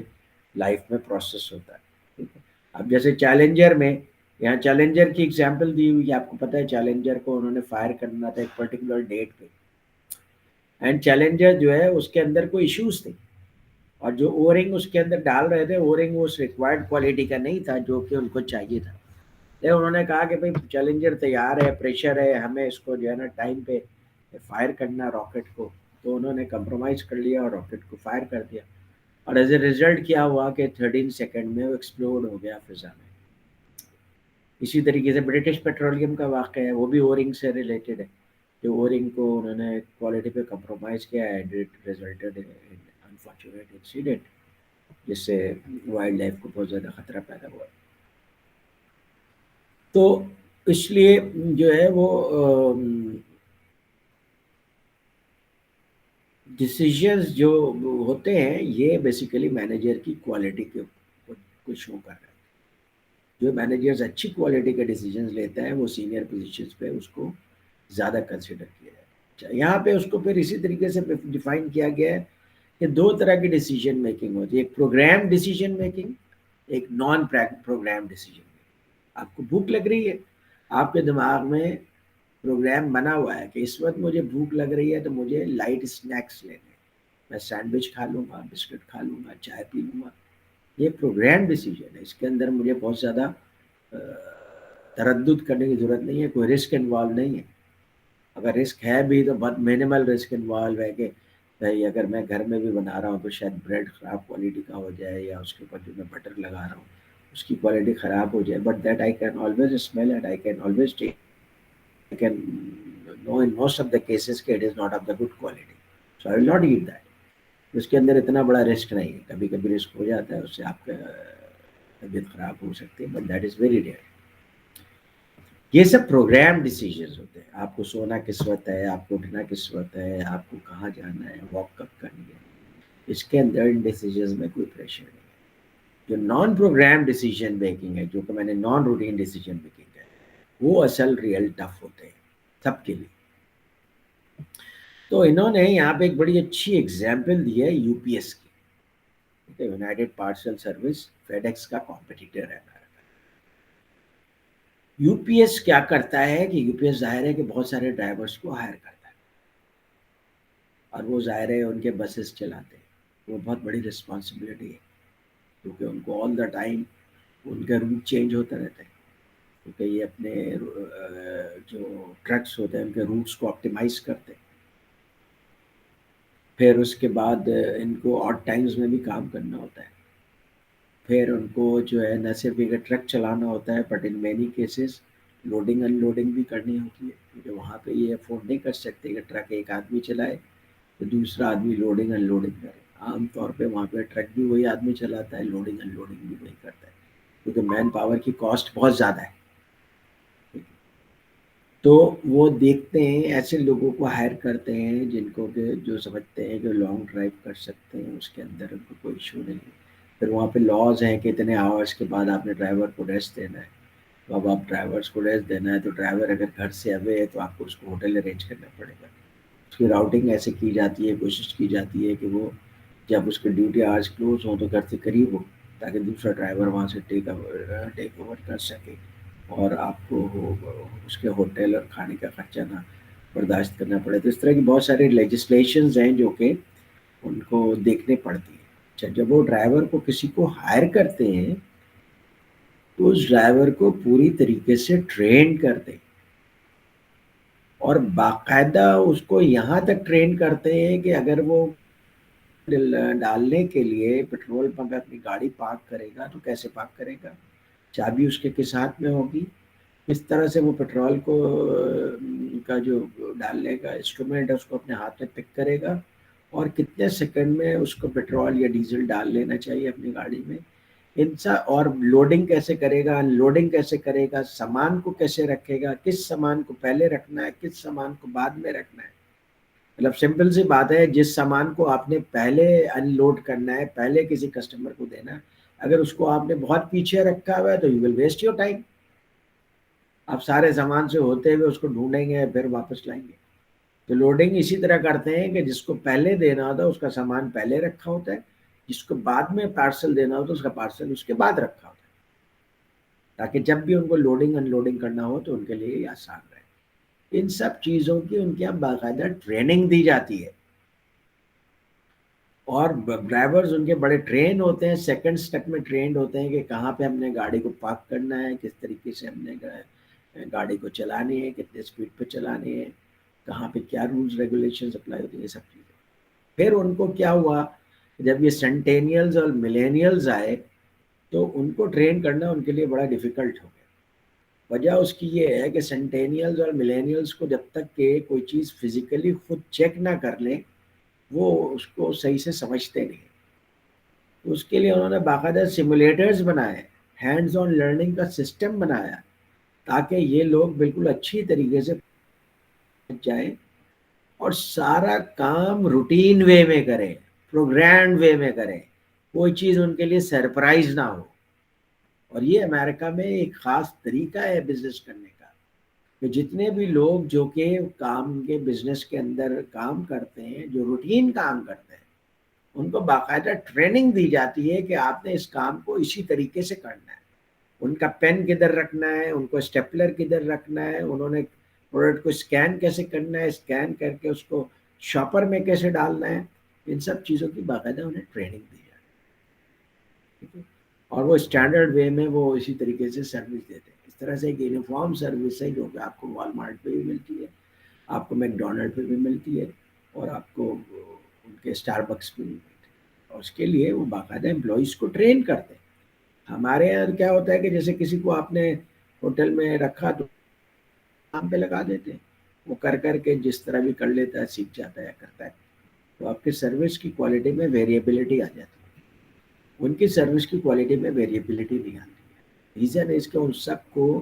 لائف میں پروسیس ہوتا ہے. ٹھیک ہے, اب جیسے چیلنجر میں, یہاں چیلنجر کی ایگزامپل دی ہوئی ہے, آپ کو پتہ ہے چیلنجر کو انہوں نے فائر کرنا تھا ایک پرٹیکولر ڈیٹ پہ, اینڈ چیلنجر جو ہے اس کے اندر کوئی ایشوز تھے, اور جو اورنگ اس کے اندر ڈال رہے تھے اورنگ اس ریکوائرڈ کوالٹی کا نہیں تھا جو کہ ان کو چاہیے تھا. انہوں نے کہا کہ بھائی چیلنجر تیار ہے, پریشر ہے, ہمیں اس کو جو ہے نا ٹائم پہ فائر کرنا راکٹ کو, تو انہوں نے کمپرومائز کر لیا اور راکٹ کو فائر کر دیا, اور ایز اے ریزلٹ کیا ہوا کہ 13 سیکنڈ میں وہ ایکسپلوڈ ہو گیا فضا میں. اسی طریقے سے برٹش پیٹرولیم کا واقعہ ہے, وہ بھی اورنگ سے ریلیٹڈ ہے, جو اورنگ کو انہوں نے کوالٹی پہ کمپرومائز کیا ہے, it resulted in unfortunate incident, جس سے وائلڈ لائف کو بہت زیادہ خطرہ پیدا ہوا. تو اس لیے جو ہے وہ ڈیسیژنز جو ہوتے ہیں یہ بیسیکلی مینیجر کی کوالٹی کو شو کر رہے ہیں. جو مینیجرز اچھی کوالٹی کے ڈیسیجنز لیتا ہے وہ سینئر پوزیشنز پہ اس کو زیادہ کنسیڈر کیا جائے. یہاں پہ اس کو پھر اسی طریقے سے ڈیفائن کیا گیا ہے کہ 2 طرح کی ڈیسیجن میکنگ ہوتی ہے, ایک پروگرام ڈیسیجن میکنگ, ایک نان پروگرام ڈیسیجن میکنگ. آپ کو بھوک لگ رہی ہے, آپ کے دماغ میں پروگرام بنا ہوا ہے کہ اس وقت مجھے بھوک لگ رہی ہے تو مجھے لائٹ اسنیکس لینے, میں سینڈوچ کھا لوں گا, بسکٹ کھا لوں گا, چائے پی لوں گا. یہ پروگرام ڈیسیجن ہے, اس کے اندر مجھے بہت زیادہ تردد کرنے کی ضرورت نہیں ہے, کوئی رسک انوالو نہیں ہے. اگر رسک ہے بھی تو بہت مینیمل رسک انوالو ہے کہ بھائی اگر میں گھر میں بھی بنا رہا ہوں تو شاید بریڈ خراب کوالٹی کا ہو جائے, یا اس کے اوپر جو میں بٹر لگا رہا ہوں اس کی کوالٹی خراب ہو جائے, but that I can always smell and I can always take, I can know in most of the cases کہ it is not of the good quality, so I will not eat that. اس کے اندر اتنا بڑا risk نہیں ہے, کبھی کبھی risk ہو جاتا ہے, اس سے آپ کا طبیعت خراب ہو سکتی ہے, but that is very rare. یہ سب پروگرام ڈیسیجنز ہوتے ہیں. آپ کو سونا کس وقت ہے, آپ کو اٹھنا کس وقت ہے, آپ کو کہاں جانا ہے, واک کب کرنی ہے, اس کے اندر ان ڈیسیجنز میں کوئی پریشر نہیں ہے. جو نان پروگرام ڈیسیجن میکنگ ہے, جو کہ میں نے نان روٹین ڈیسیجن میکنگ ہے, وہ اصل ریئل ٹف ہوتے ہیں سب کے لیے. تو انہوں نے یہاں پہ ایک بڑی اچھی ایگزامپل دی ہے یو پی ایس کی. United Parcel Service FedEx کا کمپٹیٹر ہے. یو پی ایس کیا کرتا ہے کہ یو پی ایس ظاہر ہے کہ بہت سارے ڈرائیورس کو ہائر کرتا ہے, اور وہ ظاہر ہے ان کے بسز چلاتے ہیں. وہ بہت بڑی رسپانسبلٹی ہے, کیونکہ ان کو آل دا ٹائم ان کا روٹ چینج ہوتا رہتا ہے, کیونکہ یہ اپنے جو ٹرکس ہوتے ہیں ان کے روٹس کو آپٹیمائز کرتے ہیں. پھر اس کے بعد ان کو آڈ ٹائمز میں بھی کام کرنا ہوتا ہے. پھر ان کو جو ہے نہ صرف ایک ٹرک چلانا ہوتا ہے, but in many cases loading in loading بھی کرنی ہوتی ہے, کیونکہ وہاں پہ یہ افورڈ نہیں کر سکتے کہ ٹرک ایک آدمی چلائے تو دوسرا آدمی لوڈنگ ان لوڈنگ کرے. عام طور پہ وہاں پہ ٹرک بھی وہی آدمی چلاتا ہے, لوڈنگ ان لوڈنگ بھی وہی کرتا ہے, کیونکہ مین پاور کی کاسٹ بہت زیادہ ہے. تو وہ دیکھتے ہیں, ایسے لوگوں کو ہائر کرتے ہیں جن کو کہ جو سمجھتے ہیں کہ لانگ ڈرائیو کر سکتے ہیں, اس کے اندر ان کو کوئی ایشو نہیں ہے. پھر وہاں پہ لاز ہیں کہ اتنے آورس کے بعد آپ نے ڈرائیور کو ریسٹ دینا ہے. تو اب آپ ڈرائیورس کو ریسٹ دینا ہے تو ڈرائیور اگر گھر سے اوے ہے تو آپ کو اس کو ہوٹل ارینج کرنا پڑے گا. اس کی راؤٹنگ ایسے کی جاتی ہے, کوشش کی جاتی ہے کہ وہ جب اس کے ڈیوٹی آورس کلوز ہوں تو گھر سے قریب ہو, تاکہ دوسرا ڈرائیور وہاں سے ٹیک اوور کر سکے, اور آپ کو اس کے ہوٹل اور کھانے کا خرچہ نہ برداشت کرنا پڑے. تو اس طرح کی بہت سارے لیجسلیشنز ہیں جو کہ ان کو دیکھنے پڑتی ہیں. اچھا, جب وہ ڈرائیور کو کسی کو ہائر کرتے ہیں تو اس ڈرائیور کو پوری طریقے سے ٹرین کرتے ہیں, اور باقاعدہ اس کو یہاں تک ٹرین کرتے ہیں کہ اگر وہ ڈالنے کے لیے پیٹرول پمپ پہ اپنی گاڑی پارک کرے گا تو کیسے پارک کرے گا, چابی اس کے ہاتھ میں ہوگی, اس طرح سے وہ پیٹرول کو کا جو ڈالنے کا انسٹرومنٹ ہے اس کو اپنے ہاتھ میں پک کرے گا, اور کتنے سیکنڈ میں اس کو پیٹرول یا ڈیزل ڈال لینا چاہیے اپنی گاڑی میں. اور لوڈنگ کیسے کرے گا, ان لوڈنگ کیسے کرے گا, سامان کو کیسے رکھے گا, کس سامان کو پہلے رکھنا ہے, کس سامان کو بعد میں رکھنا ہے. مطلب سمپل سی بات ہے, جس سامان کو آپ نے پہلے ان لوڈ کرنا ہے, پہلے کسی کسٹمر کو دینا ہے, اگر اس کو آپ نے بہت پیچھے رکھا ہوا ہے تو you will waste your time. آپ سارے سامان سے ہوتے ہوئے اس کو ڈھونڈیں گے پھر واپس لائیں گے. تو لوڈنگ اسی طرح کرتے ہیں کہ جس کو پہلے دینا ہوتا ہے اس کا سامان پہلے رکھا ہوتا ہے, جس کو بعد میں پارسل دینا ہوتا ہے اس کا پارسل اس کے بعد رکھا ہوتا ہے, تاکہ جب بھی ان کو لوڈنگ ان لوڈنگ کرنا ہو تو ان کے لیے یہ آسان رہے. ان سب چیزوں کی ان کے یہاں باقاعدہ ٹریننگ دی جاتی ہے, اور ڈرائیورز ان کے بڑے ٹرین ہوتے ہیں, سیکنڈز تک میں ٹرینڈ ہوتے ہیں کہ کہاں پہ ہم نے گاڑی کو پارک کرنا ہے, کس طریقے سے ہم نے گاڑی کو چلانی ہے, کتنے اسپیڈ پہ چلانی ہے, کہاں پہ کیا رولز ریگولیشنز اپلائی ہوتی ہیں, یہ سب چیزیں. پھر ان کو کیا ہوا, جب یہ سینٹینیلز اور ملینیلز آئے تو ان کو ٹرین کرنا ان کے لیے بڑا ڈیفیکلٹ ہو گیا. وجہ اس کی یہ ہے کہ سینٹینیلز اور ملینیلز کو جب تک کہ کوئی چیز فزیکلی خود چیک نہ کر لیں وہ اس کو صحیح سے سمجھتے نہیں. تو اس کے لیے انہوں نے باقاعدہ سیمولیٹرز بنائے, ہینڈز آن لرننگ کا سسٹم بنایا, تاکہ یہ لوگ بالکل اچھی طریقے سے جائیں اور سارا کام روٹین وے میں کریں, پروگرامڈ وے میں کریں, کوئی چیز ان کے لیے سرپرائز نہ ہو. اور یہ امریکہ میں ایک خاص طریقہ ہے بزنس کرنے کا, کہ جتنے بھی لوگ جو کہ کام کے بزنس کے اندر کام کرتے ہیں, جو روٹین کام کرتے ہیں, ان کو باقاعدہ ٹریننگ دی جاتی ہے کہ آپ نے اس کام کو اسی طریقے سے کرنا ہے. ان کا پین کدھر رکھنا ہے, ان کو اسٹیپلر کدھر رکھنا ہے, انہوں نے پروڈکٹ کو اسکین کیسے کرنا ہے, اسکین کر کے اس کو شاپر میں کیسے ڈالنا ہے, ان سب چیزوں کی باقاعدہ انہیں ٹریننگ دی جاتی ہے. اور وہ اسٹینڈرڈ وے میں وہ اسی طریقے سے سروس دیتے ہیں. اس طرح سے ایک یونیفارم سروس ہے جو کہ آپ کو وال مارٹ پہ بھی ملتی ہے, آپ کو میک ڈونلڈ پہ بھی ملتی ہے, اور آپ کو ان کے اسٹار بکس پہ بھی ملتی ہے. اور اس کے لیے وہ باقاعدہ امپلائیز کو ٹرین کرتے ہیں. ہمارے یہاں کیا ہوتا ہے کہ جیسے کسی کو آپ نے ہوٹل میں رکھا تو کام پہ لگا دیتے ہیں, وہ کر کے جس طرح بھی کر لیتا ہے, سیکھ جاتا ہے, کرتا ہے. تو آپ کی سروس کی کوالٹی میں ویریبلٹی آ جاتی ہے. ان کی سروس کی کوالٹی میں ویریبلٹی نہیں آتی ہے. ریزن ہے اس کے ان سب کو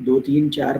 2 3 4